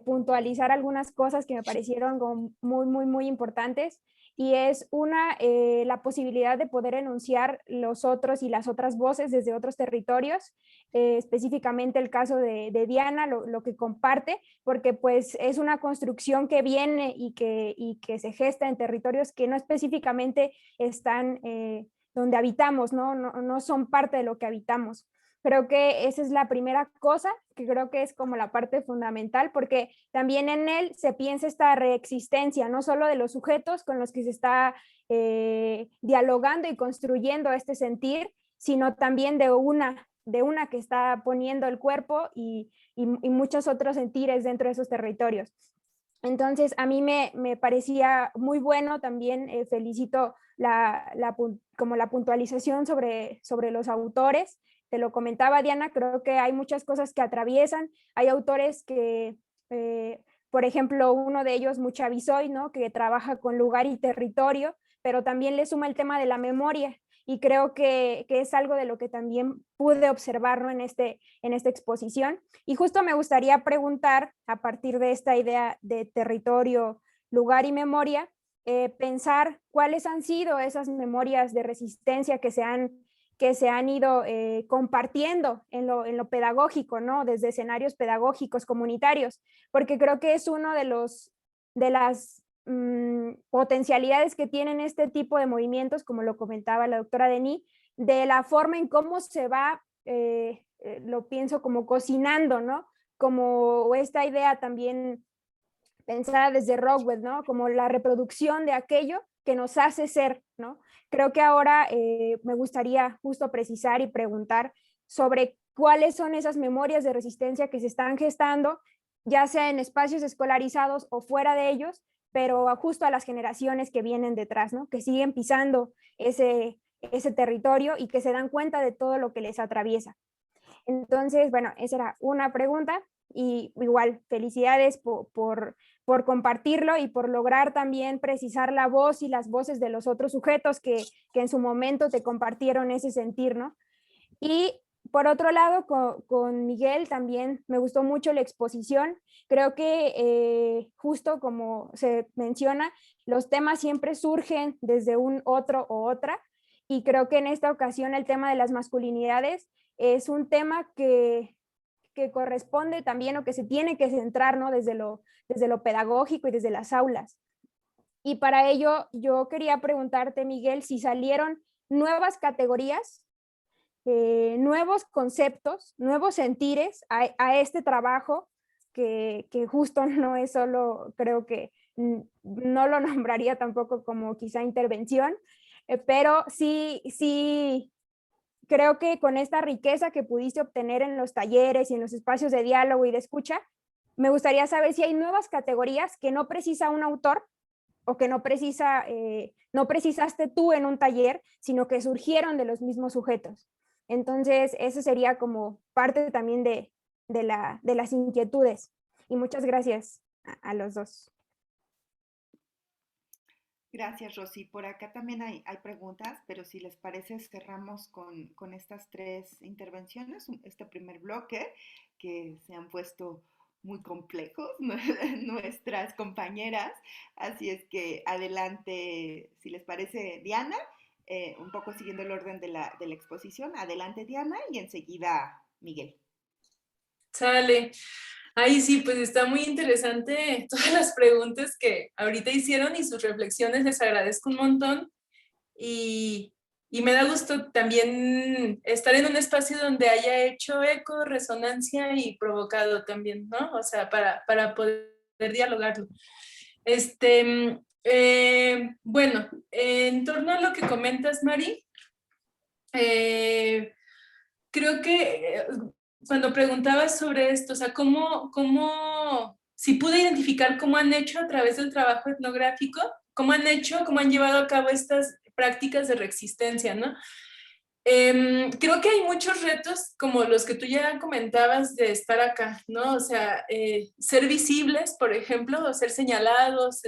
puntualizar algunas cosas que me parecieron como muy, muy, muy importantes. Y es una, la posibilidad de poder enunciar los otros y las otras voces desde otros territorios, específicamente el caso de Diana, lo que comparte, porque pues es una construcción que viene y que se gesta en territorios que no específicamente están donde habitamos, no son parte de lo que habitamos. Creo que esa es la primera cosa, que creo que es como la parte fundamental, porque también en él se piensa esta reexistencia, no solo de los sujetos con los que se está dialogando y construyendo este sentir, sino también de una que está poniendo el cuerpo y muchos otros sentires dentro de esos territorios. Entonces, a mí me parecía muy bueno también, felicito como la puntualización sobre los autores. Te lo comentaba, Diana, creo que hay muchas cosas que atraviesan. Hay autores que, por ejemplo, uno de ellos, Muchavisoy, ¿no? Que trabaja con lugar y territorio, pero también le suma el tema de la memoria. y creo que es algo de lo que también pude observar, ¿no? en esta exposición. Y justo me gustaría preguntar, a partir de esta idea de territorio, lugar y memoria, pensar cuáles han sido esas memorias de resistencia que se han ido compartiendo en lo pedagógico, ¿no? Desde escenarios pedagógicos comunitarios, porque creo que es uno de las potencialidades que tienen este tipo de movimientos, como lo comentaba la doctora Denis, de la forma en cómo se va, lo pienso como cocinando, ¿no? Como esta idea también pensada desde Rockwell, ¿no? Como la reproducción de aquello que nos hace ser, ¿no? Creo que ahora me gustaría justo precisar y preguntar sobre cuáles son esas memorias de resistencia que se están gestando, ya sea en espacios escolarizados o fuera de ellos, pero justo a las generaciones que vienen detrás, ¿no? Que siguen pisando ese territorio y que se dan cuenta de todo lo que les atraviesa. Entonces, bueno, esa era una pregunta y igual felicidades por compartirlo y por lograr también precisar la voz y las voces de los otros sujetos que en su momento te compartieron ese sentir, ¿no? Y por otro lado, con Miguel también me gustó mucho la exposición. Creo que justo como se menciona, los temas siempre surgen desde un otro o otra, y creo que en esta ocasión el tema de las masculinidades es un tema que corresponde también o que se tiene que centrar, ¿no? desde lo pedagógico y desde las aulas. Y para ello yo quería preguntarte, Miguel, si salieron nuevas categorías, nuevos conceptos, nuevos sentires a este trabajo que justo no es solo, creo que no lo nombraría tampoco como quizá intervención, pero sí creo que con esta riqueza que pudiste obtener en los talleres y en los espacios de diálogo y de escucha, me gustaría saber si hay nuevas categorías que no precisa un autor o que no precisaste tú en un taller, sino que surgieron de los mismos sujetos. Entonces, eso sería como parte también de las inquietudes. Y muchas gracias a los dos. Gracias, Rosy. Por acá también hay preguntas, pero si les parece, cerramos con estas 3 intervenciones, este primer bloque, que se han puesto muy complejos nuestras compañeras. Así es que adelante, si les parece, Diana, un poco siguiendo el orden de la exposición. Adelante, Diana, y enseguida Miguel. Sale. Ay, sí, pues está muy interesante todas las preguntas que ahorita hicieron y sus reflexiones, les agradezco un montón y me da gusto también estar en un espacio donde haya hecho eco, resonancia y provocado también, ¿no? O sea, para poder dialogarlo. Bueno, en torno a lo que comentas, Mari, creo que cuando preguntabas sobre esto, o sea, si pude identificar cómo han hecho a través del trabajo etnográfico, cómo han llevado a cabo estas prácticas de reexistencia, ¿no? Creo que hay muchos retos como los que tú ya comentabas de estar acá, ¿no? O sea, ser visibles, por ejemplo, o ser señalados,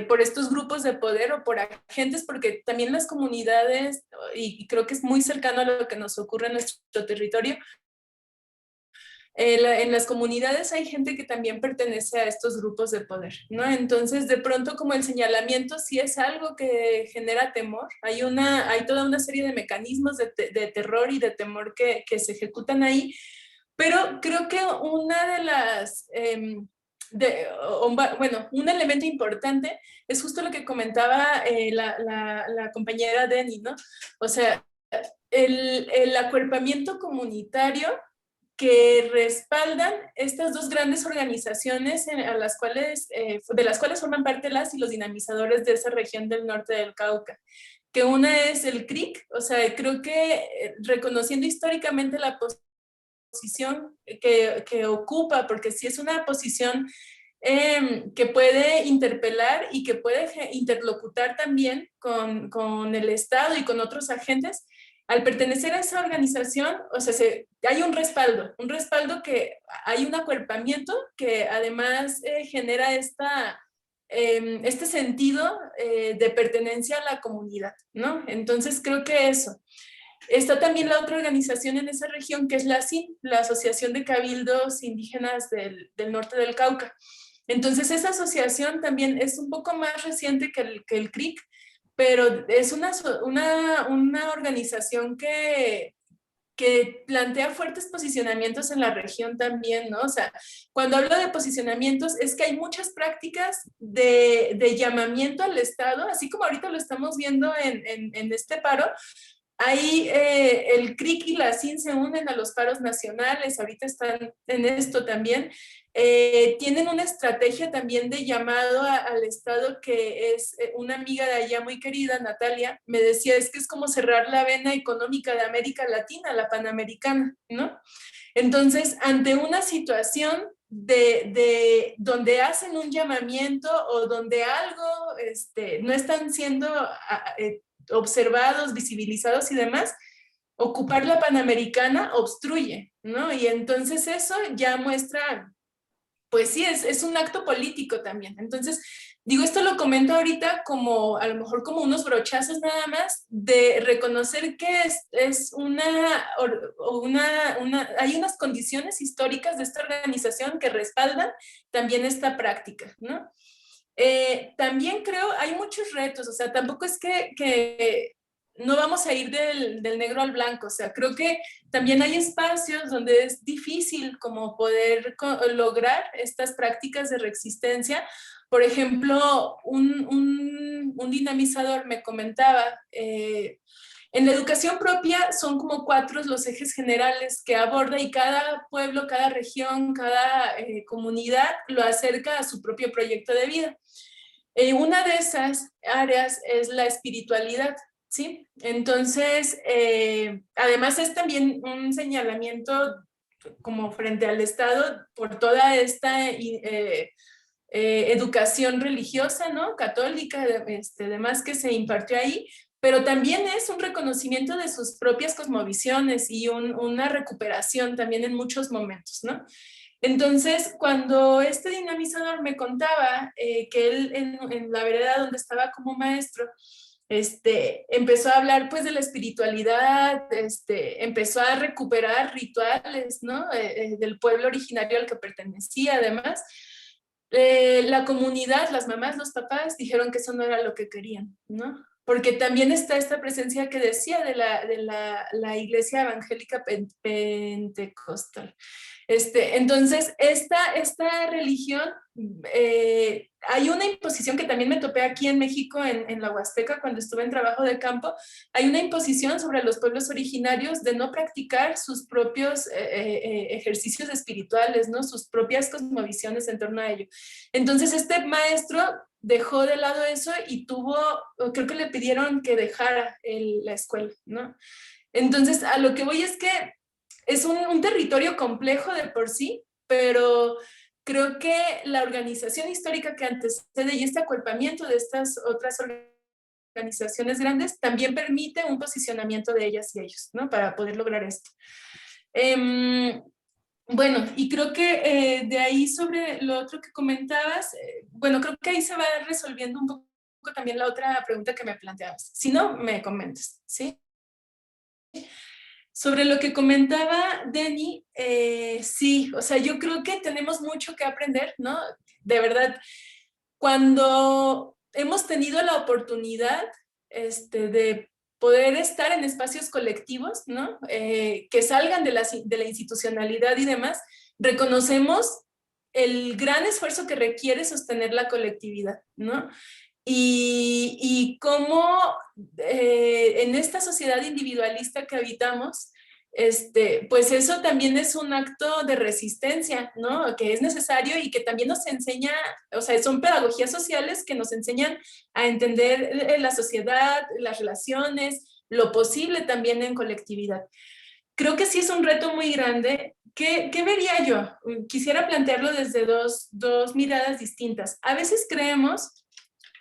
por estos grupos de poder o por agentes, porque también las comunidades, y creo que es muy cercano a lo que nos ocurre en nuestro territorio, en las comunidades hay gente que también pertenece a estos grupos de poder, ¿no? Entonces, de pronto, como el señalamiento sí es algo que genera temor, hay toda una serie de mecanismos de terror y de temor que se ejecutan ahí, pero creo que una de las... bueno, un elemento importante es justo lo que comentaba la compañera Denis, ¿no? O sea, el acuerpamiento comunitario que respaldan estas 2 grandes organizaciones de las cuales forman parte las y los dinamizadores de esa región del norte del Cauca, que una es el CRIC, o sea, creo que reconociendo históricamente la posición que ocupa, porque sí es una posición que puede interpelar y que puede interlocutar también con el Estado y con otros agentes. Al pertenecer a esa organización, o sea, hay un respaldo que hay un acuerpamiento que además genera este sentido de pertenencia a la comunidad, ¿no? Entonces creo que eso. Está también la otra organización en esa región, que es la ASIN, la Asociación de Cabildos Indígenas del Norte del Cauca. Entonces esa asociación también es un poco más reciente que el CRIC, pero es una organización que plantea fuertes posicionamientos en la región también, ¿no? O sea, cuando hablo de posicionamientos es que hay muchas prácticas de llamamiento al Estado, así como ahorita lo estamos viendo en este paro. Ahí el CRIC y la ASIN se unen a los paros nacionales, ahorita están en esto también. Tienen una estrategia también de llamado al Estado, que es una amiga de allá muy querida, Natalia, me decía, es que es como cerrar la vena económica de América Latina, la panamericana, ¿no? Entonces, ante una situación donde hacen un llamamiento o donde algo no están siendo observados, visibilizados y demás, ocupar la panamericana obstruye, ¿no? Y entonces eso ya muestra, pues sí, es un acto político también. Entonces, digo, esto lo comento ahorita como, a lo mejor como unos brochazos nada más, de reconocer que hay unas condiciones históricas de esta organización que respaldan también esta práctica, ¿no? También creo, hay muchos retos, o sea, tampoco es que no vamos a ir del negro al blanco, o sea, creo que también hay espacios donde es difícil como poder lograr estas prácticas de reexistencia. Por ejemplo, un dinamizador me comentaba, en la educación propia son como 4 los ejes generales que aborda, y cada pueblo, cada región, cada comunidad lo acerca a su propio proyecto de vida. Una de esas áreas es la espiritualidad, ¿sí? Entonces, además es también un señalamiento como frente al Estado por toda esta educación religiosa, ¿no? Católica, demás que se impartió ahí, pero también es un reconocimiento de sus propias cosmovisiones y una recuperación también en muchos momentos, ¿no? Entonces, cuando este dinamizador me contaba que él en la vereda donde estaba como maestro, empezó a hablar pues de la espiritualidad, empezó a recuperar rituales, ¿no? Del pueblo originario al que pertenecía, además. La comunidad, las mamás, los papás dijeron que eso no era lo que querían, ¿no? Porque también está esta presencia que decía de la iglesia evangélica pentecostal. Entonces, esta religión, hay una imposición que también me topé aquí en México, en la Huasteca, cuando estuve en trabajo de campo. Hay una imposición sobre los pueblos originarios de no practicar sus propios ejercicios espirituales, ¿no? Sus propias cosmovisiones en torno a ello. Entonces, este maestro dejó de lado eso y creo que le pidieron que dejara la escuela, ¿no? Entonces, a lo que voy es que es un territorio complejo de por sí, pero creo que la organización histórica que antecede y este acuerpamiento de estas otras organizaciones grandes también permite un posicionamiento de ellas y ellos, ¿no? Para poder lograr esto. Bueno, y creo que de ahí sobre lo otro que comentabas, bueno, creo que ahí se va resolviendo un poco también la otra pregunta que me planteabas. Si no, me comentas, ¿sí? Sobre lo que comentaba Denny, sí, o sea, yo creo que tenemos mucho que aprender, ¿no? De verdad, cuando hemos tenido la oportunidad de poder estar en espacios colectivos, ¿no? Que salgan de la institucionalidad y demás, reconocemos el gran esfuerzo que requiere sostener la colectividad, ¿no? Y cómo en esta sociedad individualista que habitamos, pues eso también es un acto de resistencia, ¿no? Que es necesario y que también nos enseña, o sea, son pedagogías sociales que nos enseñan a entender la sociedad, las relaciones, lo posible también en colectividad. Creo que sí es un reto muy grande. ¿Qué vería yo? Quisiera plantearlo desde dos miradas distintas. A veces creemos,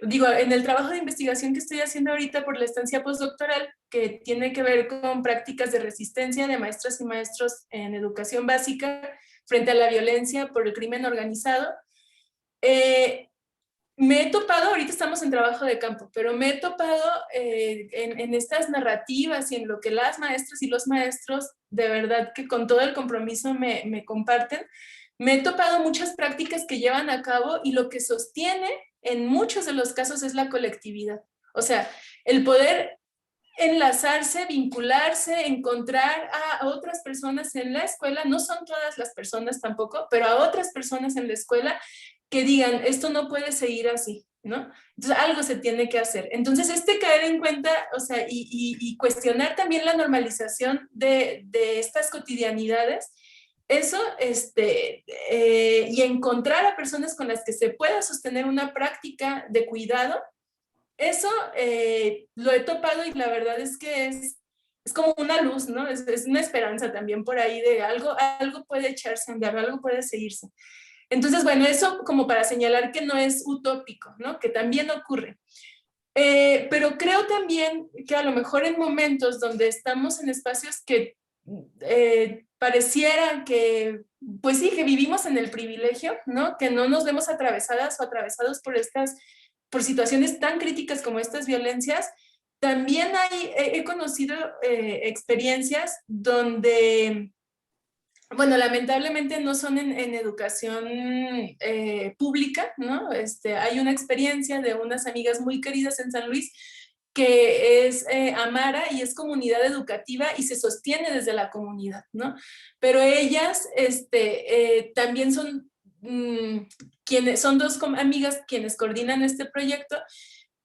digo, en el trabajo de investigación que estoy haciendo ahorita por la estancia postdoctoral, que tiene que ver con prácticas de resistencia de maestras y maestros en educación básica frente a la violencia por el crimen organizado, me he topado, ahorita estamos en trabajo de campo, pero me he topado en estas narrativas y en lo que las maestras y los maestros de verdad que con todo el compromiso me comparten. Me he topado muchas prácticas que llevan a cabo y lo que sostiene en muchos de los casos es la colectividad. O sea, el poder enlazarse, vincularse, encontrar a otras personas en la escuela, no son todas las personas tampoco, pero a otras personas en la escuela que digan, esto no puede seguir así, ¿no? Entonces algo se tiene que hacer. Entonces caer en cuenta, o sea, y cuestionar también la normalización de estas cotidianidades, eso, y encontrar a personas con las que se pueda sostener una práctica de cuidado, eso lo he topado y la verdad es que es como una luz, ¿no? Es una esperanza también por ahí de algo puede echarse a andar, algo puede seguirse. Entonces, bueno, eso como para señalar que no es utópico, ¿no? Que también ocurre. Pero creo también que a lo mejor en momentos donde estamos en espacios que pareciera que, pues sí, que vivimos en el privilegio, ¿no? Que no nos vemos atravesadas o atravesados por situaciones tan críticas como estas violencias, también he conocido experiencias donde, bueno, lamentablemente no son en educación pública, ¿no? Hay una experiencia de unas amigas muy queridas en San Luis que es Amara y es comunidad educativa y se sostiene desde la comunidad, ¿no? Pero ellas también son son dos amigas quienes coordinan este proyecto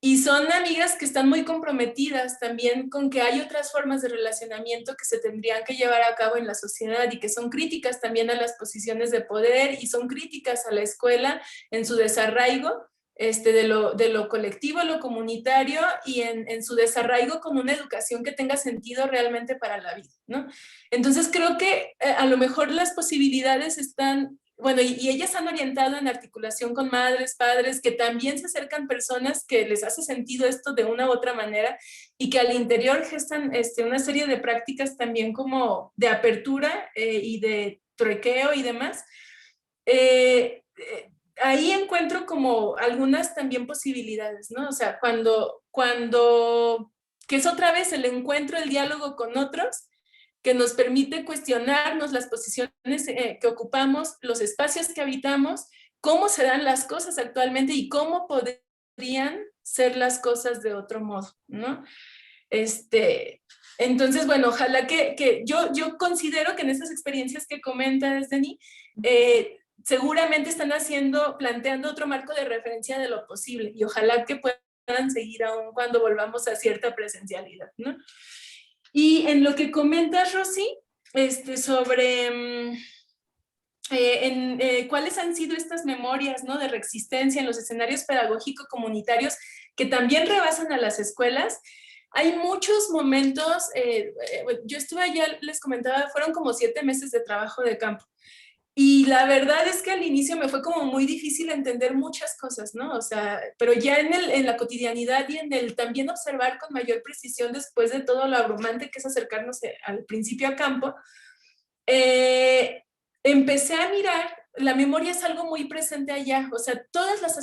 y son amigas que están muy comprometidas también con que hay otras formas de relacionamiento que se tendrían que llevar a cabo en la sociedad y que son críticas también a las posiciones de poder y son críticas a la escuela en su desarraigo de lo colectivo, lo comunitario y en su desarraigo con una educación que tenga sentido realmente para la vida, ¿no? Entonces creo que a lo mejor las posibilidades están, bueno, y ellas han orientado en articulación con madres, padres, que también se acercan personas que les hace sentido esto de una u otra manera y que al interior gestan una serie de prácticas también como de apertura y de truequeo y demás. Ahí encuentro como algunas también posibilidades, ¿no? O sea, que es otra vez el encuentro, el diálogo con otros, que nos permite cuestionarnos las posiciones que ocupamos, los espacios que habitamos, cómo se dan las cosas actualmente y cómo podrían ser las cosas de otro modo, ¿no? Entonces, bueno, ojalá que yo considero que en estas experiencias que comentas, Dani, seguramente están planteando otro marco de referencia de lo posible y ojalá que puedan seguir aún cuando volvamos a cierta presencialidad, ¿no? Y en lo que comentas, Rosy, sobre cuáles han sido estas memorias, ¿no? De reexistencia en los escenarios pedagógicos comunitarios que también rebasan a las escuelas. Hay muchos momentos, yo estuve allá, les comentaba, fueron como 7 meses de trabajo de campo. Y la verdad es que al inicio me fue como muy difícil entender muchas cosas, ¿no? O sea, pero ya en la cotidianidad y en el también observar con mayor precisión después de todo lo abrumante que es acercarnos al principio a campo, empecé a mirar, la memoria es algo muy presente allá, o sea, en todas las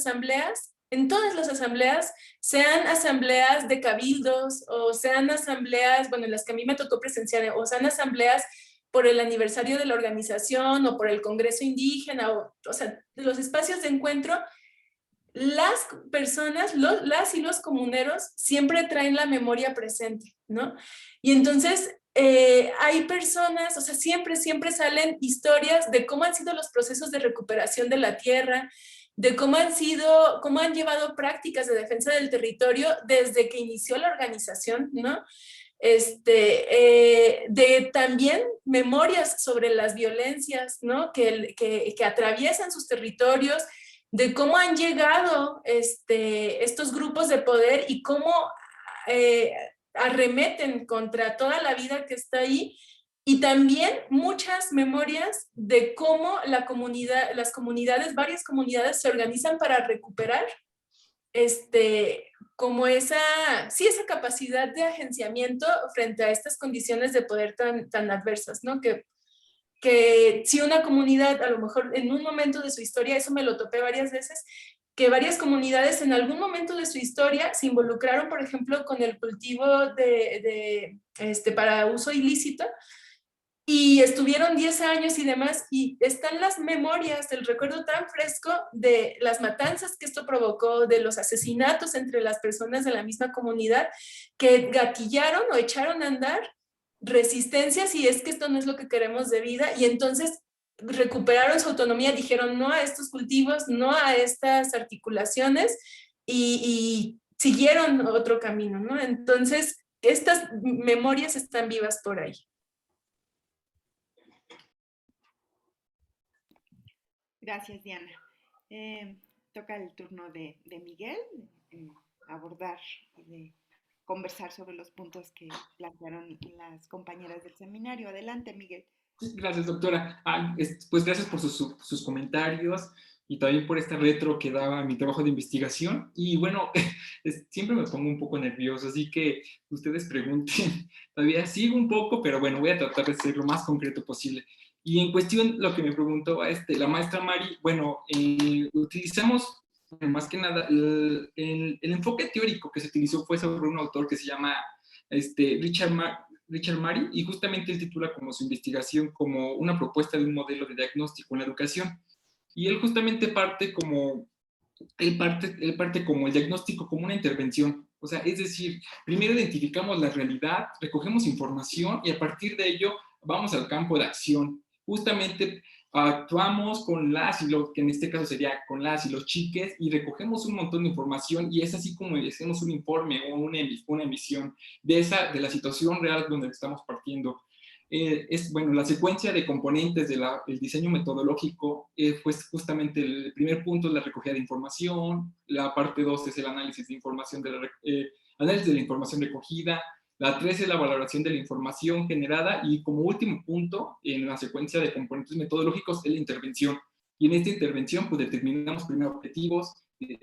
asambleas, sean asambleas de cabildos o sean asambleas, bueno, en las que a mí me tocó presenciar, o sean asambleas por el aniversario de la organización o por el Congreso Indígena, o sea, de los espacios de encuentro, las personas, las y los comuneros siempre traen la memoria presente, ¿no? Y entonces hay personas, o sea, siempre salen historias de cómo han sido los procesos de recuperación de la tierra, de cómo han llevado prácticas de defensa del territorio desde que inició la organización, ¿no? De también memorias sobre las violencias, ¿no? que atraviesan sus territorios, de cómo han llegado estos grupos de poder y cómo arremeten contra toda la vida que está ahí, y también muchas memorias de cómo varias comunidades se organizan para recuperar como esa capacidad de agenciamiento frente a estas condiciones de poder tan adversas, ¿no? Que si una comunidad, a lo mejor en un momento de su historia, eso me lo topé varias veces, que varias comunidades en algún momento de su historia se involucraron, por ejemplo, con el cultivo para uso ilícito, y estuvieron 10 años y demás, y están las memorias, el recuerdo tan fresco de las matanzas que esto provocó, de los asesinatos entre las personas de la misma comunidad, que gatillaron o echaron a andar resistencias, y es que esto no es lo que queremos de vida, y entonces recuperaron su autonomía, dijeron no a estos cultivos, no a estas articulaciones, y siguieron otro camino, ¿no? Entonces, estas memorias están vivas por ahí. Gracias, Diana. Toca el turno de Miguel, abordar y de conversar sobre los puntos que plantearon las compañeras del seminario. Adelante, Miguel. Gracias, doctora. Pues gracias por sus comentarios y también por esta retro que daba mi trabajo de investigación. Y bueno, siempre me pongo un poco nervioso, así que ustedes pregunten. Todavía sigo un poco, pero bueno, voy a tratar de ser lo más concreto posible. Y en cuestión, lo que me preguntó la maestra Mari, bueno, utilizamos más que nada el enfoque teórico que se utilizó fue sobre un autor que se llama Richard Mari, y justamente él titula como su investigación como una propuesta de un modelo de diagnóstico en la educación. Y él justamente parte como el diagnóstico como una intervención. O sea, es decir, primero identificamos la realidad, recogemos información y a partir de ello vamos al campo de acción. Justamente actuamos con las y los, que en este caso sería con las y los chiques, y recogemos un montón de información, y es así como hacemos un informe o una emisión de la situación real donde estamos partiendo. Bueno, la secuencia de componentes del diseño metodológico, pues justamente el primer punto es la recogida de información, la parte 2 es el análisis de información, análisis de la información recogida, la 3 es la valoración de la información generada, y como último punto en la secuencia de componentes metodológicos es la intervención. Y en esta intervención pues determinamos primero objetivos,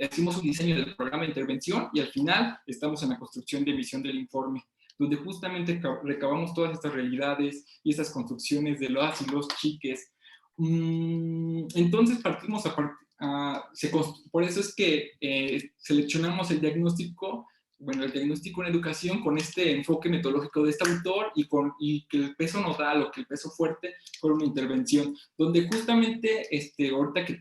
hacemos un diseño del programa de intervención, y al final estamos en la construcción de emisión del informe, donde justamente recabamos todas estas realidades y estas construcciones de las y los chiques. Entonces partimos por eso es que seleccionamos el diagnóstico en educación con este enfoque metodológico de este autor, y que el peso nodal o que el peso fuerte fue una intervención, donde justamente, ahorita que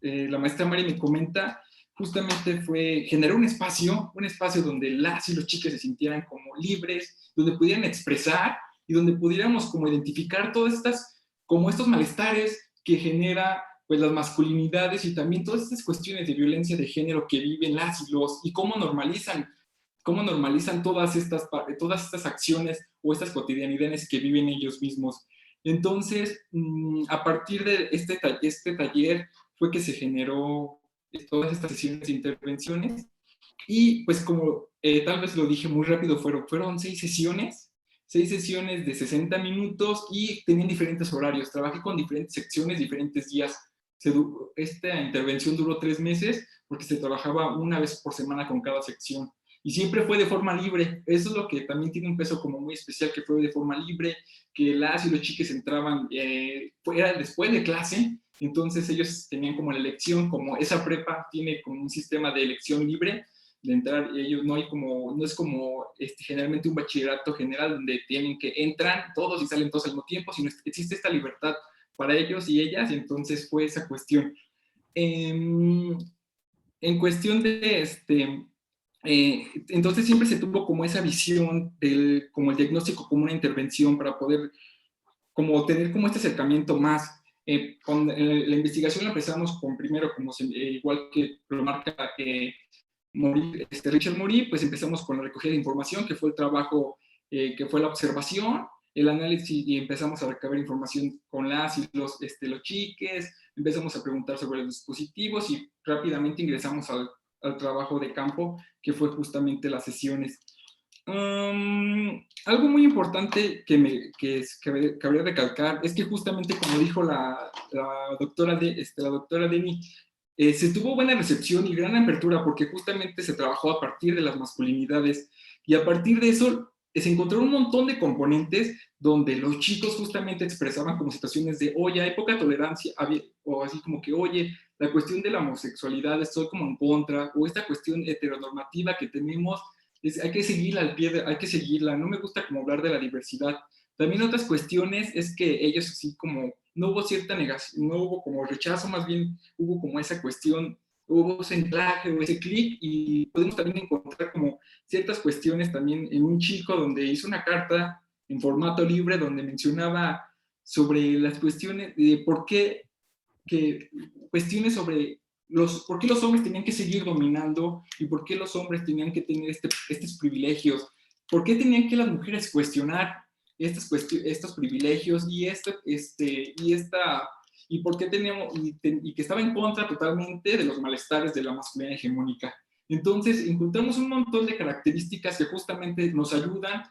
la maestra Mari me comenta, justamente generar un espacio donde las y los chicos se sintieran como libres, donde pudieran expresar y donde pudiéramos como identificar todas estos malestares que genera pues las masculinidades, y también todas estas cuestiones de violencia de género que viven las y los, y cómo normalizan todas estas acciones o estas cotidianidades que viven ellos mismos. Entonces, a partir de este taller fue que se generó todas estas sesiones de intervenciones, y pues como tal vez lo dije muy rápido, fueron 6 sesiones de 60 minutos, y tenían diferentes horarios. Trabajé con diferentes secciones, diferentes días. Esta intervención duró 3 meses porque se trabajaba una vez por semana con cada sección. Y siempre fue de forma libre. Eso es lo que también tiene un peso como muy especial, que fue de forma libre, que las y los chiques entraban, era después de clase, entonces ellos tenían como la elección, como esa prepa tiene como un sistema de elección libre de entrar, y ellos no es como generalmente un bachillerato general donde entran todos y salen todos al mismo tiempo, sino existe esta libertad para ellos y ellas, y entonces fue esa cuestión. En cuestión de entonces siempre se tuvo como esa visión como el diagnóstico como una intervención para poder como tener como este acercamiento más. Con la investigación la empezamos primero, igual que lo marca Richard Mori, pues empezamos con la recogida de información, que fue el trabajo, que fue la observación, el análisis, y empezamos a recabar información con las y los chiques, empezamos a preguntar sobre los dispositivos, y rápidamente ingresamos al trabajo de campo, que fue justamente las sesiones. Algo muy importante que cabría recalcar es que justamente, como dijo la doctora Deni, se tuvo buena recepción y gran apertura, porque justamente se trabajó a partir de las masculinidades, y a partir de eso se encontraron un montón de componentes donde los chicos justamente expresaban como situaciones de, oye, hay poca tolerancia, o así como que, oye, la cuestión de la homosexualidad estoy como en contra, o esta cuestión heteronormativa que tenemos, hay que seguirla al pie, hay que seguirla, no me gusta como hablar de la diversidad. También otras cuestiones es que ellos así como, no hubo cierta negación, no hubo como rechazo, más bien hubo como esa cuestión, hubo ese anclaje o ese clic, y podemos también encontrar como ciertas cuestiones también en un chico donde hizo una carta en formato libre donde mencionaba sobre las cuestiones de por qué, cuestiones sobre por qué los hombres tenían que seguir dominando y por qué los hombres tenían que tener estos privilegios, por qué tenían que las mujeres cuestionar estos privilegios y por qué teníamos, y que estaba en contra totalmente de los malestares de la masculinidad hegemónica. Entonces, encontramos un montón de características que justamente nos ayudan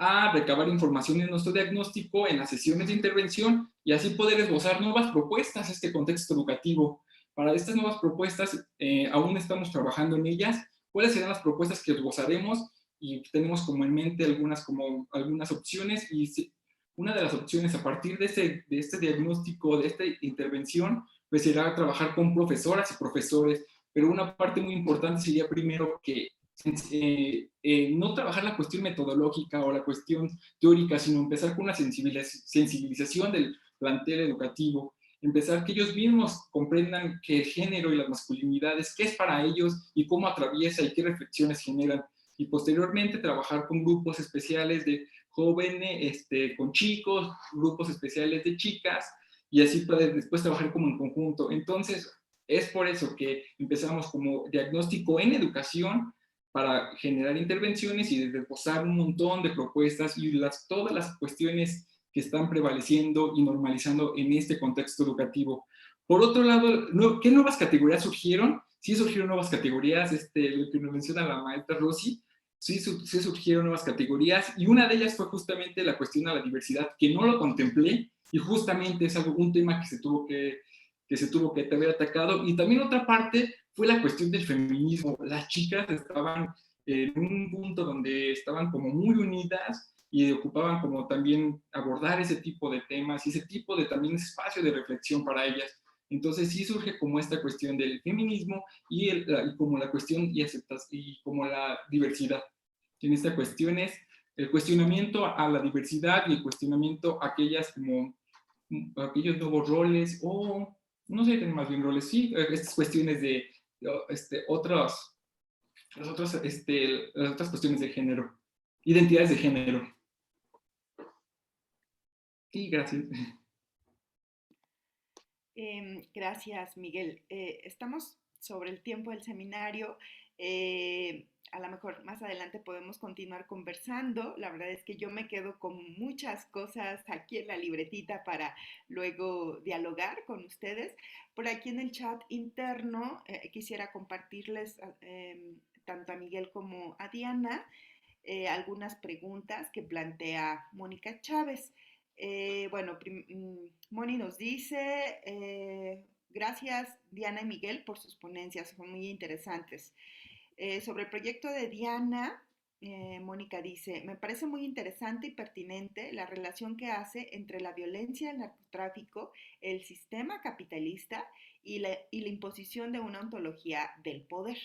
a recabar información en nuestro diagnóstico, en las sesiones de intervención, y así poder esbozar nuevas propuestas a este contexto educativo. Para estas nuevas propuestas, aún estamos trabajando en ellas. ¿Cuáles serán las propuestas que esbozaremos? Y tenemos como en mente algunas opciones, y una de las opciones a partir de este diagnóstico, de esta intervención, pues será trabajar con profesoras y profesores, pero una parte muy importante sería primero que no trabajar la cuestión metodológica o la cuestión teórica, sino empezar con una sensibilización del plantel educativo, empezar que ellos mismos comprendan que el género y las masculinidades, qué es para ellos y cómo atraviesa y qué reflexiones generan, y posteriormente trabajar con grupos especiales de jóvenes, con chicos, grupos especiales de chicas, y así poder después trabajar como en conjunto. Entonces, es por eso que empezamos como diagnóstico en educación, para generar intervenciones y desposar un montón de propuestas y todas las cuestiones que están prevaleciendo y normalizando en este contexto educativo. Por otro lado, ¿qué nuevas categorías surgieron? Sí surgieron nuevas categorías, lo que nos menciona la maestra Rosy, sí surgieron nuevas categorías, y una de ellas fue justamente la cuestión de la diversidad, que no lo contemplé, y justamente es un tema que se tuvo que haber atacado. Y también otra parte fue la cuestión del feminismo. Las chicas estaban en un punto donde estaban como muy unidas y ocupaban como también abordar ese tipo de temas y ese tipo de también espacio de reflexión para ellas. Entonces sí surge como esta cuestión del feminismo y como la cuestión y como la diversidad. En esta cuestión es el cuestionamiento a la diversidad y el cuestionamiento a aquellos nuevos roles, o no sé, más bien roles, sí, estas cuestiones de las otras cuestiones de género, identidades de género. Y gracias. Gracias, Miguel. Estamos sobre el tiempo del seminario. A lo mejor más adelante podemos continuar conversando. La verdad es que yo me quedo con muchas cosas aquí en la libretita para luego dialogar con ustedes. Por aquí en el chat interno quisiera compartirles tanto a Miguel como a Diana algunas preguntas que plantea Mónica Chávez. Bueno, Moni nos dice, gracias Diana y Miguel por sus ponencias, son muy interesantes. Sobre el proyecto de Diana, Mónica dice, me parece muy interesante y pertinente la relación que hace entre la violencia, el narcotráfico, el sistema capitalista y la imposición de una ontología del poder.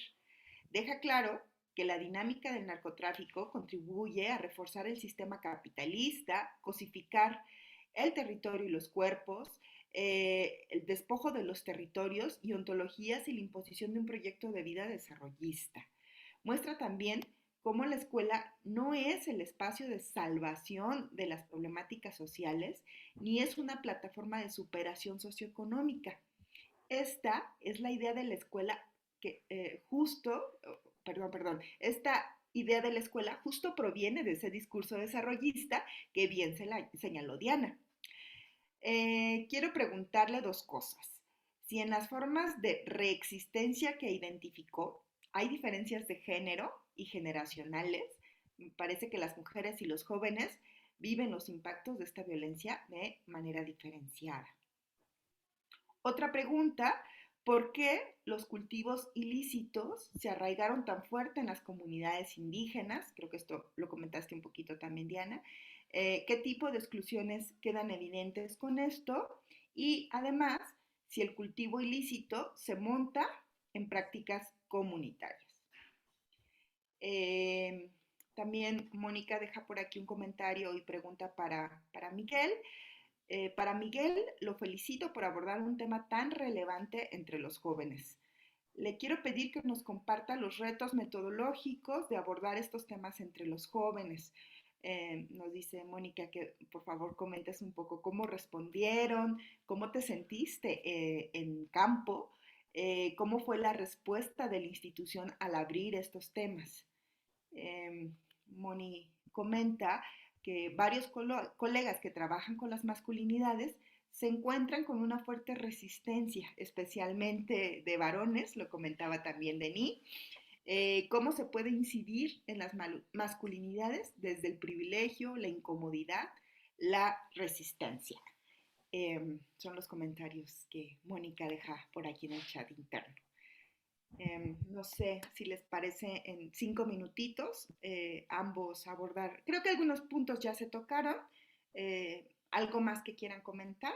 Deja claro que la dinámica del narcotráfico contribuye a reforzar el sistema capitalista, cosificar el territorio y los cuerpos, el despojo de los territorios y ontologías y la imposición de un proyecto de vida desarrollista. Muestra también cómo la escuela no es el espacio de salvación de las problemáticas sociales, ni es una plataforma de superación socioeconómica. Esta es la idea de la escuela que esta idea de la escuela justo proviene de ese discurso desarrollista que bien señaló Diana. Quiero preguntarle dos cosas. Si en las formas de reexistencia que identificó hay diferencias de género y generacionales, me parece que las mujeres y los jóvenes viven los impactos de esta violencia de manera diferenciada. Otra pregunta, ¿por qué los cultivos ilícitos se arraigaron tan fuerte en las comunidades indígenas? Creo que esto lo comentaste un poquito también, Diana. qué tipo de exclusiones quedan evidentes con esto y además si el cultivo ilícito se monta en prácticas comunitarias. También Mónica deja por aquí un comentario y pregunta para Miguel. Para Miguel, lo felicito por abordar un tema tan relevante entre los jóvenes. Le quiero pedir que nos comparta los retos metodológicos de abordar estos temas entre los jóvenes. Nos dice Mónica que por favor comentes un poco cómo respondieron, cómo te sentiste en campo, cómo fue la respuesta de la institución al abrir estos temas. Moni comenta que varios colegas que trabajan con las masculinidades se encuentran con una fuerte resistencia, especialmente de varones, lo comentaba también Denis. ¿Cómo se puede incidir en las masculinidades desde el privilegio, la incomodidad, la resistencia? Son los comentarios que Mónica deja por aquí en el chat interno. No sé si les parece en 5 minutitos ambos abordar. Creo que algunos puntos ya se tocaron. ¿Algo más que quieran comentar?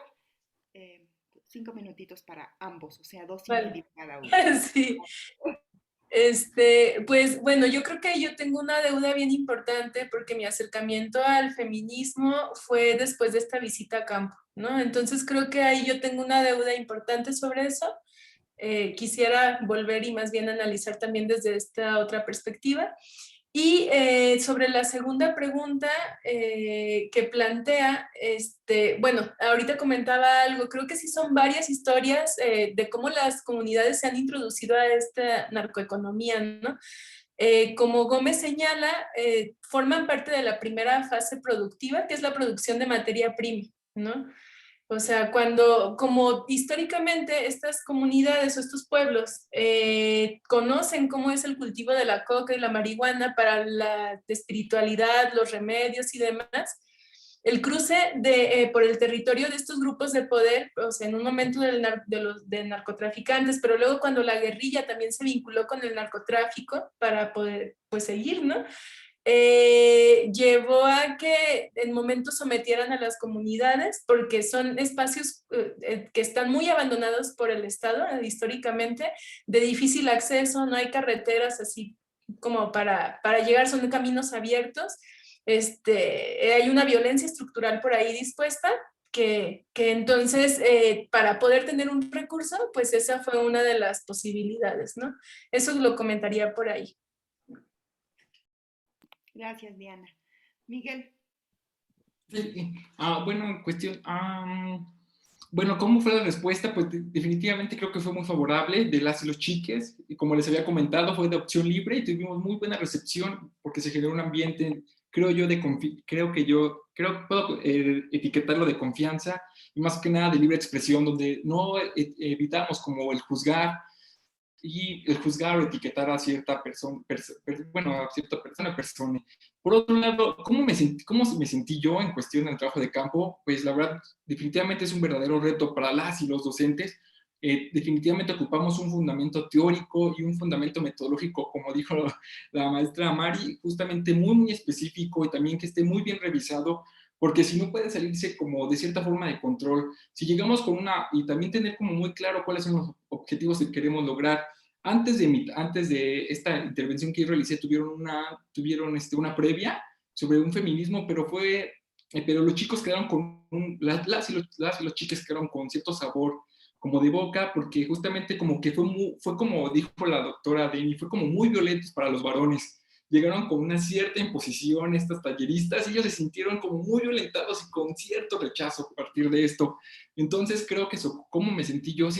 5 minutitos para ambos, o sea, 2 y medio cada uno. Sí. Pues bueno, yo creo que yo tengo una deuda bien importante porque mi acercamiento al feminismo fue después de esta visita a campo, ¿no? Entonces creo que ahí yo tengo una deuda importante sobre eso. Quisiera volver y más bien analizar también desde esta otra perspectiva. Y sobre la segunda pregunta que plantea, bueno, ahorita comentaba algo, creo que sí son varias historias de cómo las comunidades se han introducido a esta narcoeconomía, ¿no? Como Gómez señala, forman parte de la primera fase productiva, que es la producción de materia prima, ¿no? O sea, como históricamente estas comunidades o estos pueblos conocen cómo es el cultivo de la coca y la marihuana para la espiritualidad, los remedios y demás, el cruce por el territorio de estos grupos de poder, o sea, en un momento de narcotraficantes, pero luego cuando la guerrilla también se vinculó con el narcotráfico para poder, pues, seguir, ¿no? Llevó a que en momentos sometieran a las comunidades porque son espacios que están muy abandonados por el Estado históricamente, de difícil acceso, no hay carreteras así como para llegar, son caminos abiertos. Hay una violencia estructural por ahí dispuesta que entonces para poder tener un recurso, pues esa fue una de las posibilidades, ¿no? Eso lo comentaría por ahí. Gracias, Diana. Miguel. Sí. Bueno, en cuestión, bueno, ¿cómo fue la respuesta? Pues definitivamente creo que fue muy favorable de las y los chiques, y como les había comentado, fue de opción libre y tuvimos muy buena recepción porque se generó un ambiente, creo que puedo etiquetarlo de confianza y más que nada de libre expresión, donde no evitamos como el juzgar o etiquetar a cierta persona, a cierta persona. Por otro lado, ¿cómo me sentí yo en cuestión del trabajo de campo? Pues la verdad, definitivamente es un verdadero reto para las y los docentes. Definitivamente ocupamos un fundamento teórico y un fundamento metodológico, como dijo la maestra Mari, justamente muy, muy específico y también que esté muy bien revisado, porque si no puede salirse como de cierta forma de control. Si llegamos y también tener como muy claro cuáles son los objetivos que queremos lograr. Antes de esta intervención que yo realicé, tuvieron una previa sobre un feminismo, pero los chicos quedaron las y los chicos quedaron con cierto sabor como de boca, porque justamente como que fue como dijo la doctora Deni, fue como muy violentos para los varones. Llegaron con una cierta imposición estas talleristas y ellos se sintieron como muy violentados y con cierto rechazo a partir de esto. Entonces creo que cómo me sentí yo,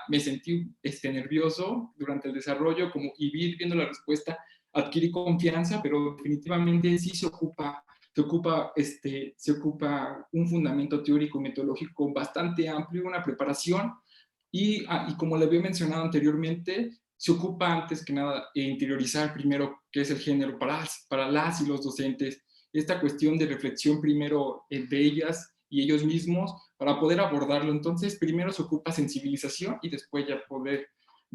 me sentí nervioso durante el desarrollo y viendo la respuesta, adquirí confianza, pero definitivamente sí se ocupa un fundamento teórico y metodológico bastante amplio, una preparación y como le había mencionado anteriormente, se ocupa antes que nada interiorizar primero qué es el género para las y los docentes, esta cuestión de reflexión primero de ellas y ellos mismos para poder abordarlo. Entonces, primero se ocupa sensibilización y después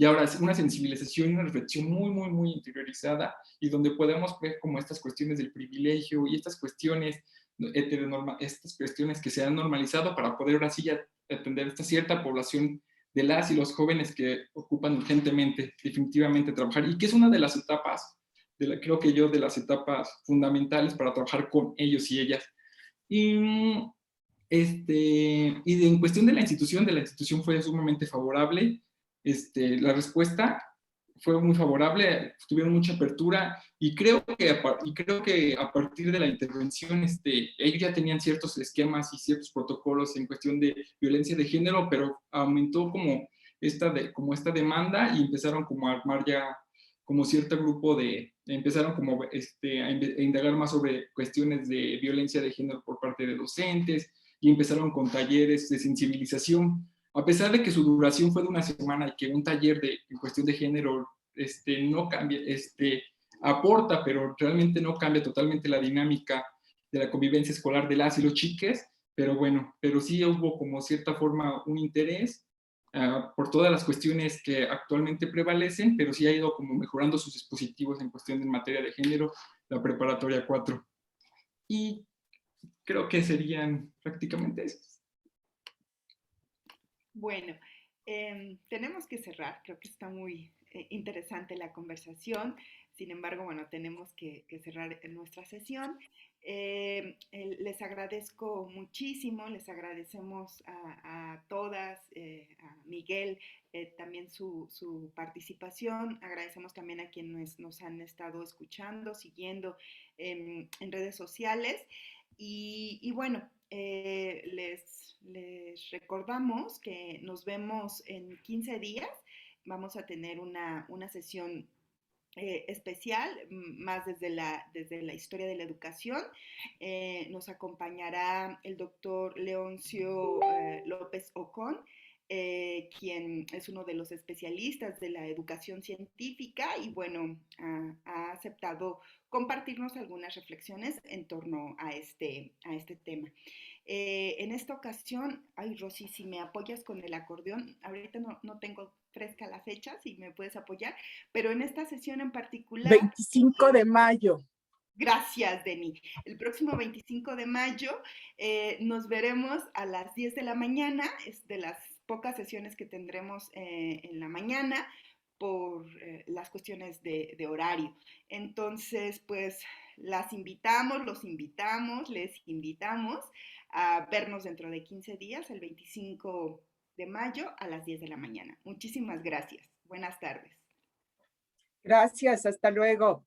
ahora es una sensibilización y una reflexión muy, muy, muy interiorizada y donde podemos ver como estas cuestiones del privilegio y estas cuestiones estas cuestiones que se han normalizado para poder ahora sí ya atender esta cierta población de las y los jóvenes que ocupan urgentemente, definitivamente trabajar, y que es una de las etapas, creo que yo, de las etapas fundamentales para trabajar con ellos y ellas. Y en cuestión de la institución fue sumamente favorable. La respuesta fue muy favorable, tuvieron mucha apertura, y creo que a partir de la intervención, ellos ya tenían ciertos esquemas y ciertos protocolos en cuestión de violencia de género, pero aumentó como esta demanda, y empezaron como a armar ya como cierto grupo empezaron como a indagar más sobre cuestiones de violencia de género por parte de docentes, y empezaron con talleres de sensibilización. A pesar de que su duración fue de una semana y que un taller en cuestión de género no cambia, aporta, pero realmente no cambia totalmente la dinámica de la convivencia escolar de las y los chiques, pero bueno, pero sí hubo como cierta forma un interés por todas las cuestiones que actualmente prevalecen, pero sí ha ido como mejorando sus dispositivos en cuestión de materia de género, la preparatoria 4. Y creo que serían prácticamente esos. Bueno, tenemos que cerrar, creo que está muy interesante la conversación. Sin embargo, bueno, tenemos que cerrar nuestra sesión. Les agradezco muchísimo, les agradecemos a todas, a Miguel, también su participación. Agradecemos también a quienes nos han estado escuchando, siguiendo en redes sociales. Y bueno, les recordamos que nos vemos en 15 días. Vamos a tener una sesión especial, más desde la historia de la educación. Nos acompañará el doctor Leoncio López Ocón, quien es uno de los especialistas de la educación científica, y bueno, ha aceptado compartirnos algunas reflexiones en torno a este tema. En esta ocasión, ay Rosy, si me apoyas con el acordeón, ahorita no tengo fresca la fecha, si me puedes apoyar, pero en esta sesión en particular... 25 de mayo. Gracias, Deni. El próximo 25 de mayo nos veremos a las 10 de la mañana, es de las pocas sesiones que tendremos en la mañana por las cuestiones de horario. Entonces, pues les invitamos a vernos dentro de 15 días, el 25 de mayo a las 10 de la mañana. Muchísimas gracias. Buenas tardes. Gracias, hasta luego.